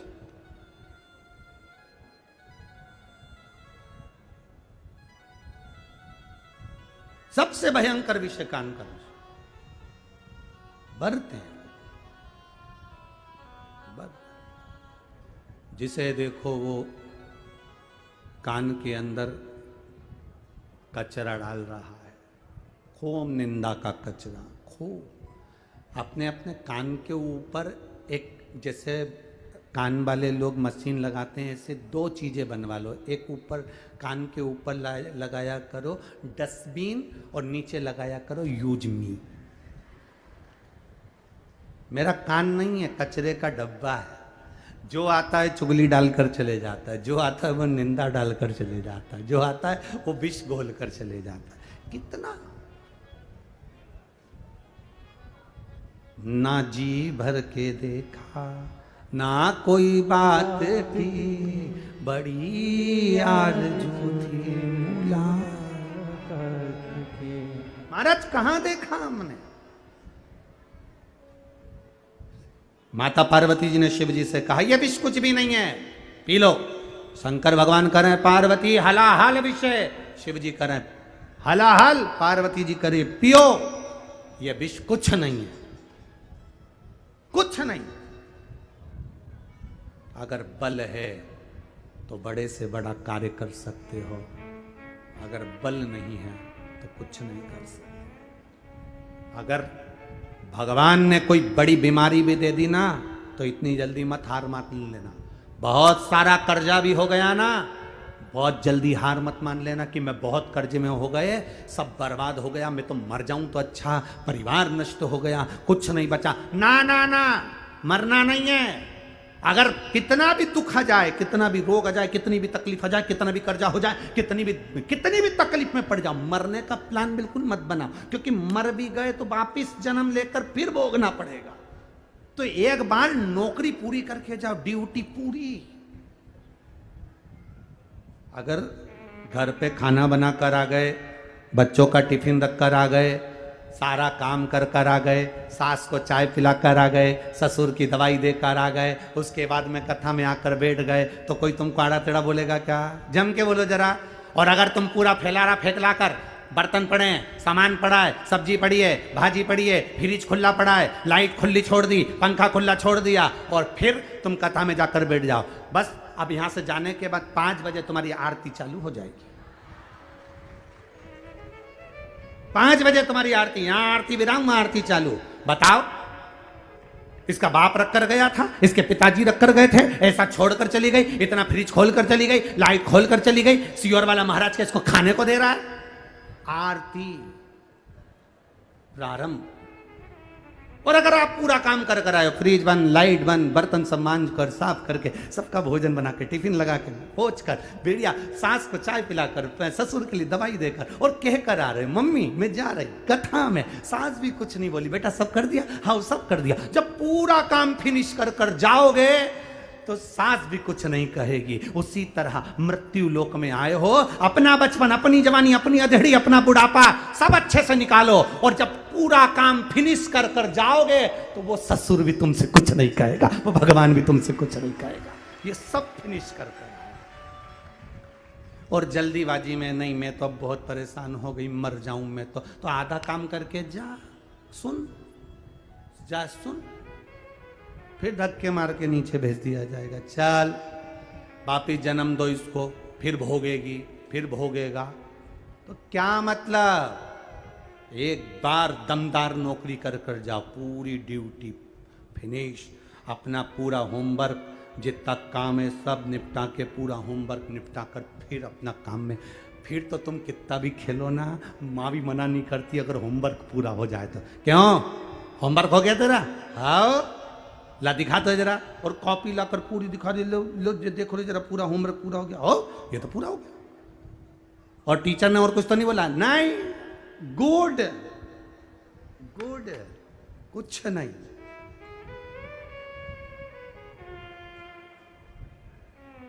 [SPEAKER 1] सबसे भयंकर विषय कान का विषय। बरते हैं जिसे देखो वो कान के अंदर कचरा डाल रहा है, खूब निंदा का कचरा, खूब अपने अपने कान के ऊपर। एक जैसे कान वाले लोग मशीन लगाते हैं, ऐसे दो चीज़ें बनवा लो। एक ऊपर कान के ऊपर लगाया करो डस्टबिन, और नीचे लगाया करो यूज मी। मेरा कान नहीं है, कचरे का डब्बा है। जो आता है चुगली डालकर चले जाता है, जो आता है वो निंदा डालकर चले जाता है, जो आता है वो विष घोल कर चले जाता है। कितना ना जी भर के देखा, ना कोई बात थी, बड़ी आरज़ू थी मुलाकात की। महाराज कहां देखा हमने? माता पार्वती जी ने शिव जी से कहा यह विष कुछ भी नहीं है, पी लो। शंकर भगवान करें पार्वती हलाहल विषय, शिव जी करें हलाहल, पार्वती जी करे पियो। यह विष कुछ नहीं है, कुछ नहीं। अगर बल है तो बड़े से बड़ा कार्य कर सकते हो, अगर बल नहीं है तो कुछ नहीं कर सकते। अगर भगवान ने कोई बड़ी बीमारी भी दे दी ना, तो इतनी जल्दी मत हार मत लेना। बहुत सारा कर्जा भी हो गया ना, बहुत जल्दी हार मत मान लेना कि मैं बहुत कर्जे में हो गए, सब बर्बाद हो गया, मैं तो मर जाऊं तो अच्छा, परिवार नष्ट हो गया, कुछ नहीं बचा। ना ना ना, मरना नहीं है। अगर कितना भी दुख आ जाए, कितना भी रोग आ जाए, कितनी भी तकलीफ आ जाए, कितना भी कर्जा हो जाए, कितनी भी तकलीफ में पड़ जाओ, मरने का प्लान बिल्कुल मत बनाओ, क्योंकि मर भी गए तो वापिस जन्म लेकर फिर भोगना पड़ेगा। तो एक बार नौकरी पूरी करके जाओ, ड्यूटी पूरी। अगर घर पे खाना बना कर आ गए, बच्चों का टिफिन रख कर आ गए, सारा काम कर कर आ गए, सास को चाय पिला कर आ गए, ससुर की दवाई देकर आ गए, उसके बाद में कथा में आकर बैठ गए, तो कोई तुमको आड़ा टेढ़ा बोलेगा क्या? जम के बोलो जरा। और अगर तुम पूरा फैलारा फेंकला कर, बर्तन पड़े हैं, सामान पड़ा है, सब्जी पड़ी है, भाजी पड़ी है, फ्रिज खुला पड़ा है, लाइट खुली छोड़ दी, पंखा खुला छोड़ दिया, और फिर तुम कथा में जाकर बैठ जाओ, बस अब यहां से जाने के बाद 5 बजे तुम्हारी आरती चालू हो जाएगी। 5 बजे तुम्हारी आरती, यहां आरती विराम, आरती चालू। बताओ, इसका बाप रख कर गया था, इसके पिताजी रख कर गए थे, ऐसा छोड़कर चली गई, इतना फ्रिज खोल कर चली गई, लाइट खोल कर चली गई, सियोर वाला महाराज के इसको खाने को दे रहा है। आरती प्रारंभ। और अगर आप पूरा काम कर कर आए, फ्रिज बंद, लाइट बंद, बर्तन सब मांझ कर, साफ करके, सबका भोजन बना के, टिफिन लगा के, पोंछ कर, बढ़िया, सास को चाय पिलाकर, ससुर के लिए दवाई देकर, और कह कर आ रहे, मम्मी मैं जा रही कथा में। सास भी कुछ नहीं बोली, बेटा सब कर दिया? हाँ सब कर दिया। जब पूरा काम फिनिश कर कर जाओगे तो सास भी कुछ नहीं कहेगी। उसी तरह मृत्यु लोक में आए हो, अपना बचपन, अपनी जवानी, अपनी अधेड़ी, अपना बुढ़ापा सब अच्छे से निकालो, और जब पूरा काम फिनिश कर कर जाओगे तो वो ससुर भी तुमसे कुछ नहीं कहेगा, वो भगवान भी तुमसे कुछ नहीं कहेगा। ये सब फिनिश कर कर। और जल्दीबाजी में नहीं, मैं तो अब बहुत परेशान हो गई, मर जाऊं मैं तो आधा काम करके जा, सुन, फिर धक्के मार के नीचे भेज दिया जाएगा। चल वापिस जन्म दो इसको, फिर भोगेगी, फिर भोगेगा। तो क्या मतलब? एक बार दमदार नौकरी कर कर जाओ, पूरी ड्यूटी फिनिश, अपना पूरा होमवर्क जितना काम है सब निपटा के, पूरा होमवर्क निपटा कर फिर अपना काम में। फिर तो तुम कितना भी खेलो ना, माँ भी मना नहीं करती अगर होमवर्क पूरा हो जाए तो। क्यों? होमवर्क हो गया तेरा? हाँ, ला दिखा दो जरा, और कॉपी लाकर पूरी दिखा दे, लो लो देखो रे जरा, पूरा होमवर्क पूरा हो गया। हो, ये तो पूरा हो गया। और टीचर ने और कुछ तो नहीं बोला? नहीं, गुड गुड, कुछ नहीं।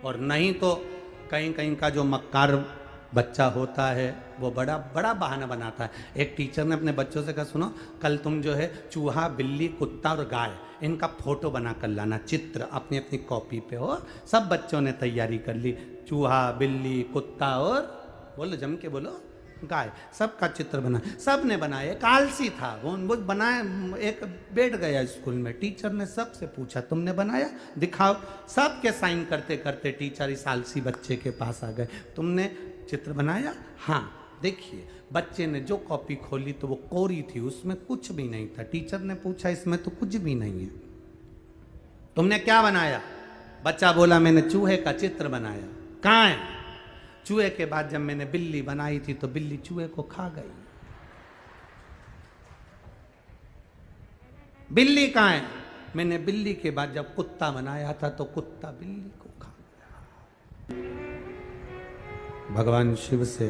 [SPEAKER 1] और नहीं तो कहीं कहीं का जो मक्कार बच्चा होता है वो बड़ा बड़ा बहाना बनाता है। एक टीचर ने अपने बच्चों से कहा, सुनो कल तुम जो है चूहा, बिल्ली, कुत्ता और गाय, इनका फोटो बना कर लाना, चित्र अपनी अपनी कॉपी पे हो। सब बच्चों ने तैयारी कर ली, चूहा, बिल्ली, कुत्ता और बोलो जम के बोलो गाय, सबका चित्र बना। सब ने बनाया। एक आलसी था, वो बनाया, एक बैठ गया स्कूल में। टीचर ने सबसे पूछा, तुमने बनाया? दिखाओ। सबके साइन करते करते टीचर इस आलसी बच्चे के पास आ गए, तुमने चित्र बनाया? हाँ। देखिए, बच्चे ने जो कॉपी खोली तो वो कोरी थी, उसमें कुछ भी नहीं था। टीचर ने पूछा, इसमें तो कुछ भी नहीं है, तुमने क्या बनाया? बच्चा बोला, मैंने चूहे का चित्र बनाया। कहाँ है? चूहे के बाद जब मैंने बिल्ली बनाई थी तो बिल्ली चूहे को खा गई। बिल्ली कहाँ है? मैंने बिल्ली के बाद जब कुत्ता बनाया था तो कुत्ता बिल्ली को खा गया। भगवान शिव से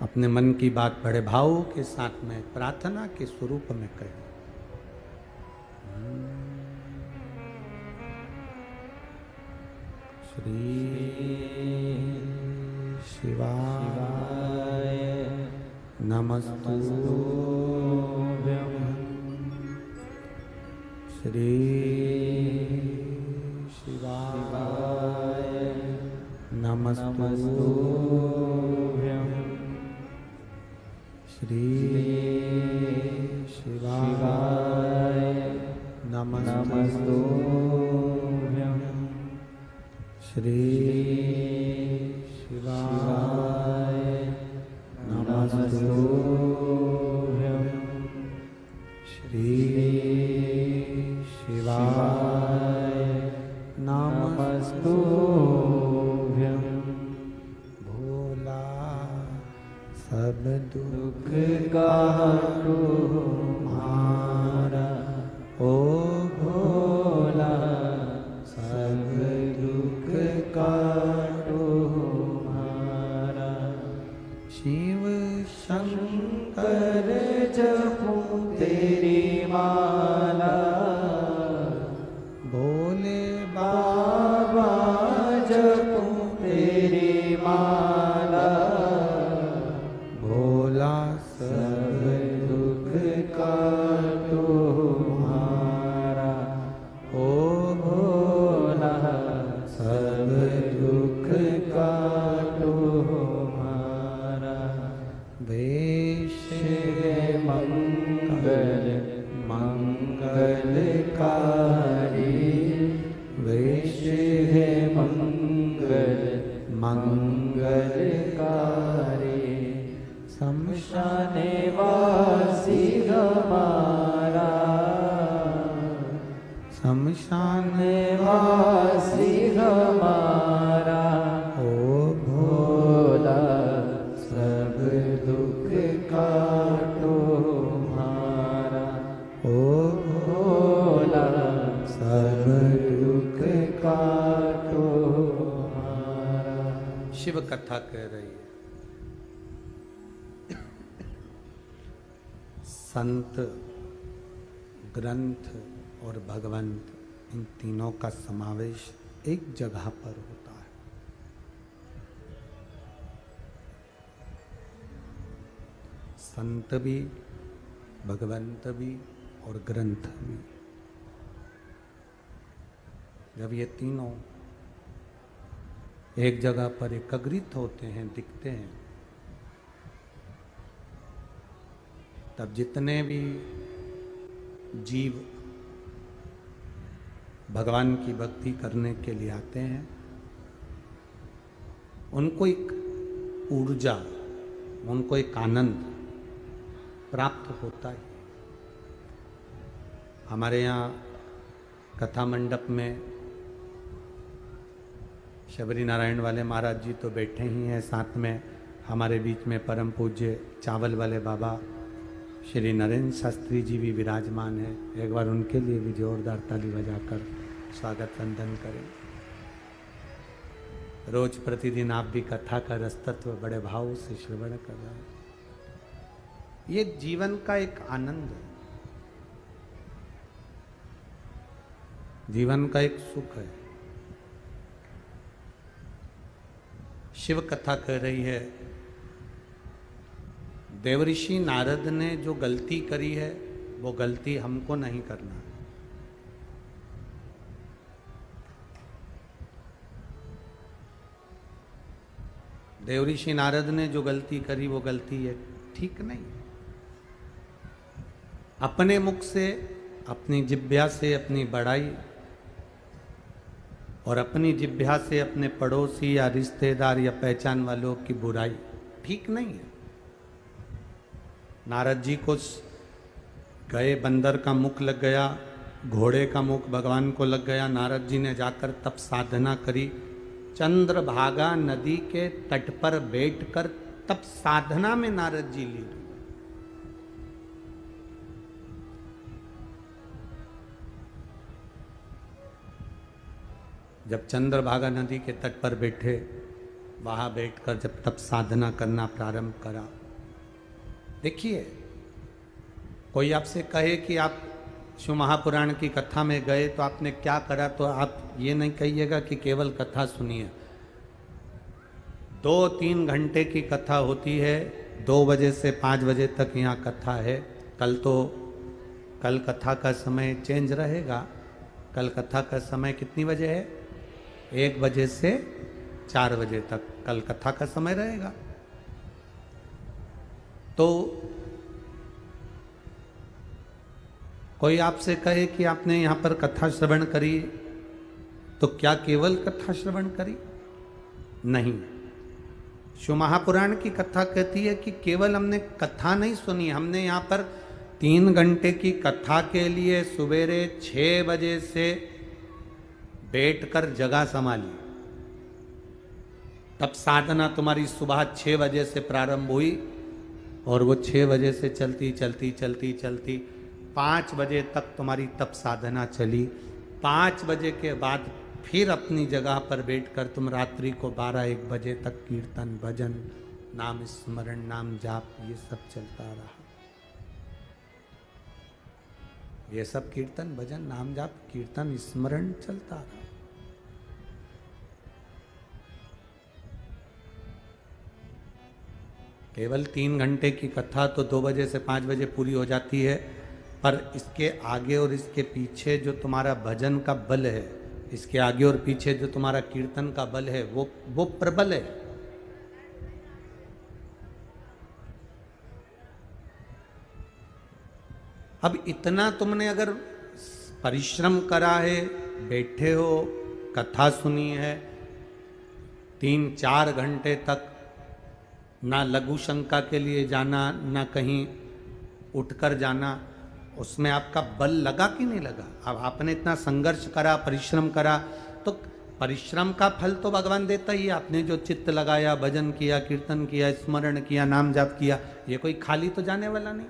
[SPEAKER 1] अपने मन की बात बड़े भाव के साथ में प्रार्थना के स्वरूप में कही। श्री शिवाय नमस्तुभ्यं। श्री शिवाय नमस्तुभ्यं। श्री शिवाय नमस्तुभ्यं। श्री शिवाय नमस्तुभ्यं। श्री शिवाय नमस्तुभ्यं। भोला सब दुख काटो हमारा, ओ भोला सब दुख काटो हमारा। शिव शंकर जपो तेरी माला, भोले बाबा जपो तेरी माला। भोला सब दुख काटो हमारा, ओ भोला सब दुख काटो हमारा। वेश मंगल मंगलकारी, वेश है मंगल मंगलकारी। शमशाने वासी हमारा, शमशाने वासी हमारा। ओ भोला सब दुख काटो हमारा, ओ भोला सब दुख काटो हमारा। शिव कथा कह रही है। संत, ग्रंथ और भगवंत, इन तीनों का समावेश एक जगह पर होता है। संत भी, भगवंत भी और ग्रंथ भी। जब ये तीनों एक जगह पर एकत्रित होते हैं, दिखते हैं, तब जितने भी जीव भगवान की भक्ति करने के लिए आते हैं, उनको एक ऊर्जा, उनको एक आनंद प्राप्त होता है। हमारे यहाँ कथा मंडप में शबरी नारायण वाले महाराज जी तो बैठे ही हैं, साथ में हमारे बीच में परम पूज्य चावल वाले बाबा श्री नरेंद्र शास्त्री जी भी विराजमान है। एक बार उनके लिए भी जोरदार ताली बजाकर स्वागत वंदन करें। रोज प्रतिदिन आप भी कथा का रसतत्व बड़े भाव से श्रवण कर रहे हैं। ये जीवन का एक आनंद है, जीवन का एक सुख है। शिव कथा कह रही है, देवऋषि नारद ने जो गलती करी है वो गलती हमको नहीं करना। देवऋषि नारद ने जो गलती करी वो गलती है ठीक नहीं। अपने मुख से, अपनी जिह्वा से अपनी बड़ाई और अपनी जिह्वा से अपने पड़ोसी या रिश्तेदार या पहचान वालों की बुराई ठीक नहीं है। नारद जी को गए, बंदर का मुख लग गया, घोड़े का मुख भगवान को लग गया। नारद जी ने जाकर तप साधना करी, चंद्रभागा नदी के तट पर बैठकर तप साधना में नारद जी लीन। जब चंद्रभागा नदी के तट पर बैठे, वहां बैठकर जब तप साधना करना प्रारंभ करा, देखिए कोई आपसे कहे कि आप शिव महापुराण की कथा में गए तो आपने क्या करा, तो आप ये नहीं कहिएगा कि केवल कथा सुनिए। 2-3 घंटे की कथा होती है, 2 बजे से 5 बजे तक यहाँ कथा है। कल कथा का समय चेंज रहेगा। कल कथा का समय कितनी बजे है? 1 बजे से 4 बजे तक कल कथा का समय रहेगा। तो कोई आपसे कहे कि आपने यहां पर कथा श्रवण करी, तो क्या केवल कथा श्रवण करी? नहीं। शिव महापुराण की कथा कहती है कि केवल हमने कथा नहीं सुनी, हमने यहां पर 3 घंटे की कथा के लिए सवेरे 6 बजे से बैठकर जगह संभाली। तब साधना तुम्हारी सुबह 6 बजे से प्रारंभ हुई और वो 6 बजे से चलती 5 बजे तक तुम्हारी तप साधना चली। 5 बजे के बाद फिर अपनी जगह पर बैठकर तुम रात्रि को 12-1 बजे तक कीर्तन, भजन, नाम स्मरण, नाम जाप, ये सब चलता रहा। ये सब कीर्तन, भजन, नाम जाप, कीर्तन, स्मरण चलता रहा। केवल 3 घंटे की कथा तो 2 बजे से 5 बजे पूरी हो जाती है, पर इसके आगे और इसके पीछे जो तुम्हारा भजन का बल है, इसके आगे और पीछे जो तुम्हारा कीर्तन का बल है, वो प्रबल है। अब इतना तुमने अगर परिश्रम करा है, बैठे हो, कथा सुनी है 3-4 घंटे तक, ना लघु शंका के लिए जाना, ना कहीं उठकर जाना, उसमें आपका बल लगा कि नहीं लगा? अब आपने इतना संघर्ष करा, परिश्रम करा, तो परिश्रम का फल तो भगवान देता ही है। आपने जो चित्त लगाया, भजन किया, कीर्तन किया, स्मरण किया, नाम जाप किया, ये कोई खाली तो जाने वाला नहीं।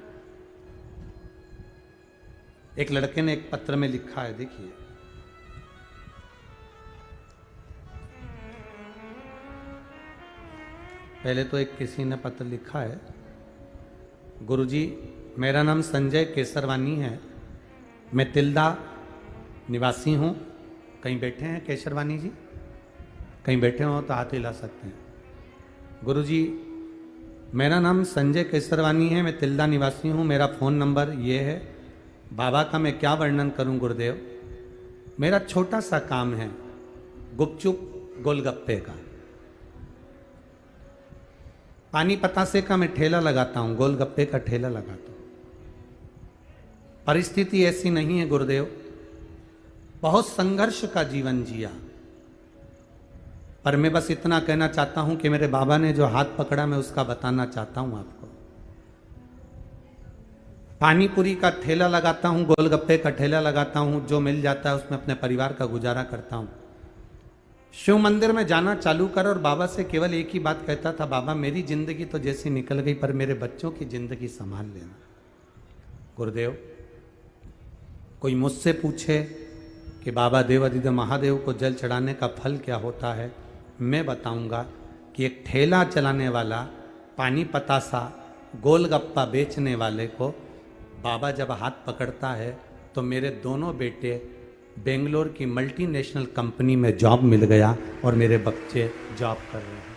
[SPEAKER 1] एक लड़के ने एक पत्र में लिखा है, देखिए, पहले तो एक किसी ने पत्र लिखा है, गुरुजी मेरा नाम संजय केसरवानी है, मैं तिल्दा निवासी हूँ। कहीं बैठे हैं केसरवानी जी? कहीं बैठे हो तो हाथ हिला सकते हैं। गुरुजी मेरा नाम संजय केसरवानी है, मैं तिल्दा निवासी हूँ, मेरा फ़ोन नंबर ये है। बाबा का मैं क्या वर्णन करूँ गुरुदेव, मेरा छोटा सा काम है गुपचुप गोलगप्पे का। पानी पतासे का मैं ठेला लगाता हूँ, गोलगप्पे का ठेला लगाता हूँ। परिस्थिति ऐसी नहीं है गुरुदेव बहुत संघर्ष का जीवन जिया, पर मैं बस इतना कहना चाहता हूं कि मेरे बाबा ने जो हाथ पकड़ा मैं उसका बताना चाहता हूं आपको। पानी पूरी का ठेला लगाता हूं, गोलगप्पे का ठेला लगाता हूं, जो मिल जाता है उसमें अपने परिवार का गुजारा करता हूं। शिव मंदिर में जाना चालू कर और बाबा से केवल एक ही बात कहता था, बाबा मेरी जिंदगी तो जैसी निकल गई पर मेरे बच्चों की जिंदगी संभाल लेना। गुरुदेव, कोई मुझसे पूछे कि बाबा देवादिदेव महादेव को जल चढ़ाने का फल क्या होता है, मैं बताऊंगा कि एक ठेला चलाने वाला पानी पतासा गोलगप्पा बेचने वाले को बाबा जब हाथ पकड़ता है तो मेरे दोनों बेटे बेंगलोर की मल्टीनेशनल कंपनी में जॉब मिल गया और मेरे बच्चे जॉब कर रहे हैं।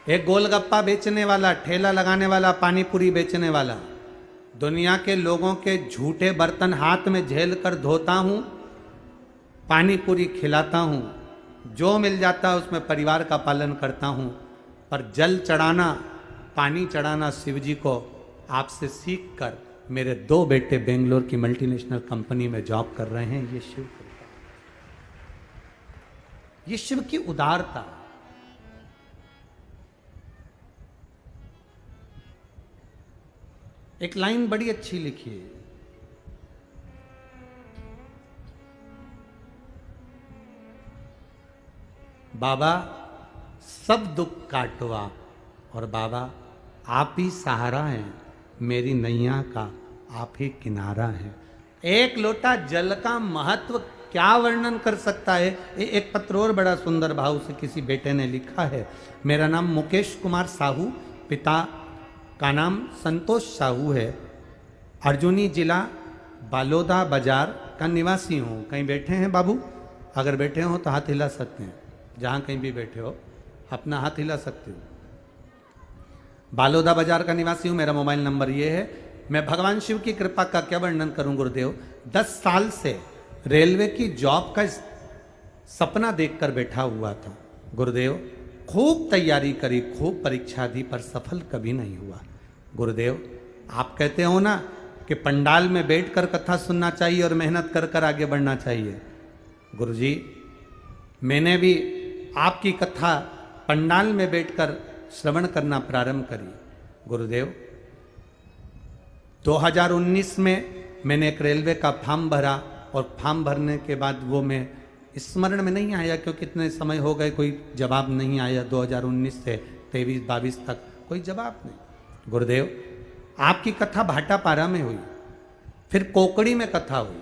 [SPEAKER 1] एक गोलगप्पा बेचने वाला, ठेला लगाने वाला, पानी पूरी बेचने वाला, दुनिया के लोगों के झूठे बर्तन हाथ में झेल कर धोता हूं, पानी पूरी खिलाता हूं, जो मिल जाता है उसमें परिवार का पालन करता हूं, पर जल चढ़ाना, पानी चढ़ाना शिव जी को आपसे सीख कर मेरे 2 बेटे बेंगलोर की मल्टीनेशनल कंपनी में जॉब कर रहे हैं। ये शिव कृपा, ये शिव की उदारता। एक लाइन बड़ी अच्छी लिखी है, बाबा सब दुख काटवा और बाबा आप ही सहारा हैं, मेरी नैया का आप ही किनारा है। एक लोटा जल का महत्व क्या वर्णन कर सकता है। एक पत्र और बड़ा सुंदर भाव से किसी बेटे ने लिखा है, मेरा नाम मुकेश कुमार साहू, पिता का नाम संतोष साहू है, अर्जुनी जिला बालोदा बाजार का निवासी हूँ। कहीं बैठे हैं बाबू? अगर बैठे हो तो हाथ हिला सकते हैं, जहाँ कहीं भी बैठे हो अपना हाथ हिला सकते हो। बालोदा बाजार का निवासी हूँ, मेरा मोबाइल नंबर ये है। मैं भगवान शिव की कृपा का क्या वर्णन करूं गुरुदेव। 10 साल से रेलवे की जॉब का सपना देखकर बैठा हुआ था गुरुदेव। खूब तैयारी करी, खूब परीक्षा दी, पर सफल कभी नहीं हुआ। गुरुदेव, आप कहते हो ना कि पंडाल में बैठकर कथा सुनना चाहिए और मेहनत कर कर आगे बढ़ना चाहिए। गुरुजी, मैंने भी आपकी कथा पंडाल में बैठकर श्रवण करना प्रारंभ करी। गुरुदेव, 2019 में मैंने एक रेलवे का फॉर्म भरा और फॉर्म भरने के बाद वो मैं स्मरण में नहीं आया, क्योंकि इतने समय हो गए कोई जवाब नहीं आया। 2019 से 23-22 तक कोई जवाब नहीं। गुरुदेव, आपकी कथा भाटापारा में हुई, फिर कोकड़ी में कथा हुई।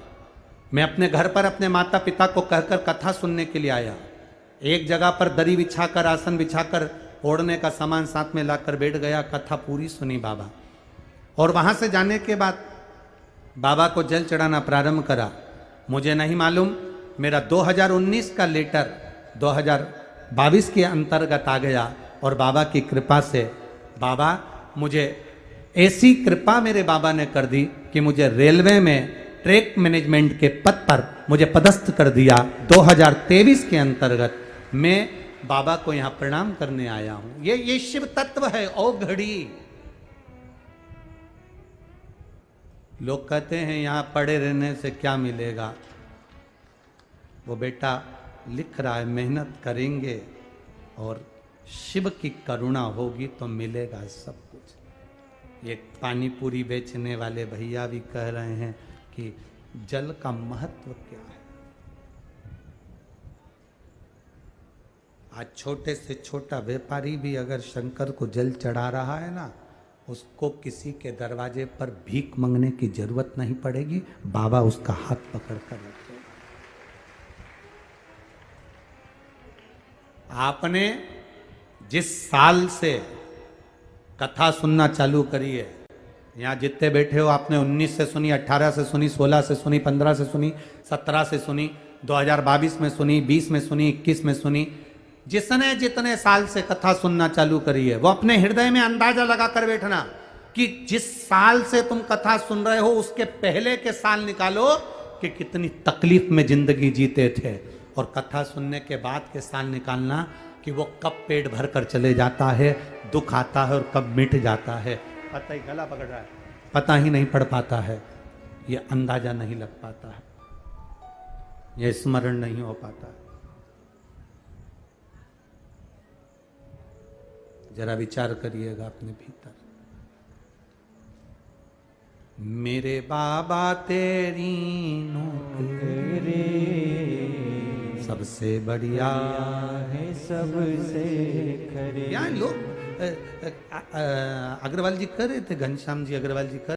[SPEAKER 1] मैं अपने घर पर अपने माता पिता को कहकर कथा सुनने के लिए आया। एक जगह पर दरी बिछाकर, आसन बिछाकर, ओढ़ने का सामान साथ में लाकर बैठ गया, कथा पूरी सुनी बाबा। और वहां से जाने के बाद बाबा को जल चढ़ाना प्रारंभ करा। मुझे नहीं मालूम, मेरा 2019 का लेटर 2022 के अंतर्गत आ गया और बाबा की कृपा से, बाबा मुझे ऐसी कृपा मेरे बाबा ने कर दी कि मुझे रेलवे में ट्रैक मैनेजमेंट के पद पर मुझे पदस्थ कर दिया। 2023 के अंतर्गत मैं बाबा को यहां प्रणाम करने आया हूं। ये शिव तत्व है। ओ घड़ी, लोग कहते हैं यहां पड़े रहने से क्या मिलेगा। वो बेटा लिख रहा है, मेहनत करेंगे और शिव की करुणा होगी तो मिलेगा सब कुछ। ये पानी पूरी बेचने वाले भैया भी कह रहे हैं कि जल का महत्व क्या है। आज छोटे से छोटा व्यापारी भी अगर शंकर को जल चढ़ा रहा है ना, उसको किसी के दरवाजे पर भीख मांगने की जरूरत नहीं पड़ेगी, बाबा उसका हाथ पकड़ कर रखेगा। आपने जिस साल से कथा सुनना चालू करी है, यहाँ जितने बैठे हो आपने 19 से सुनी, 18 से सुनी, 16 से सुनी, 15 से सुनी, 17 से सुनी, 2022 में सुनी, 20 में सुनी, 21 में सुनी। जिसने जितने साल से कथा सुनना चालू करी है वो अपने हृदय में अंदाजा लगा कर बैठना कि जिस साल से तुम कथा सुन रहे हो उसके पहले के साल निकालो कि कितनी तकलीफ में जिंदगी जीते थे, और कथा सुनने के बाद के साल निकालना कि वो कब पेट भर कर चले जाता है, दुख आता है और कब मिट जाता है। पता ही गला पकड़ रहा है, पता ही नहीं पड़ पाता है, ये अंदाजा नहीं लग पाता है। ये स्मरण नहीं हो पाता। जरा विचार करिएगा अपने भीतर। मेरे बाबा तेरी नौकरी सबसे बढ़िया
[SPEAKER 2] है सबसे खरी।
[SPEAKER 1] यहाँ लोग अग्रवाल जी कर रहे थे, घनश्याम जी अग्रवाल जी कर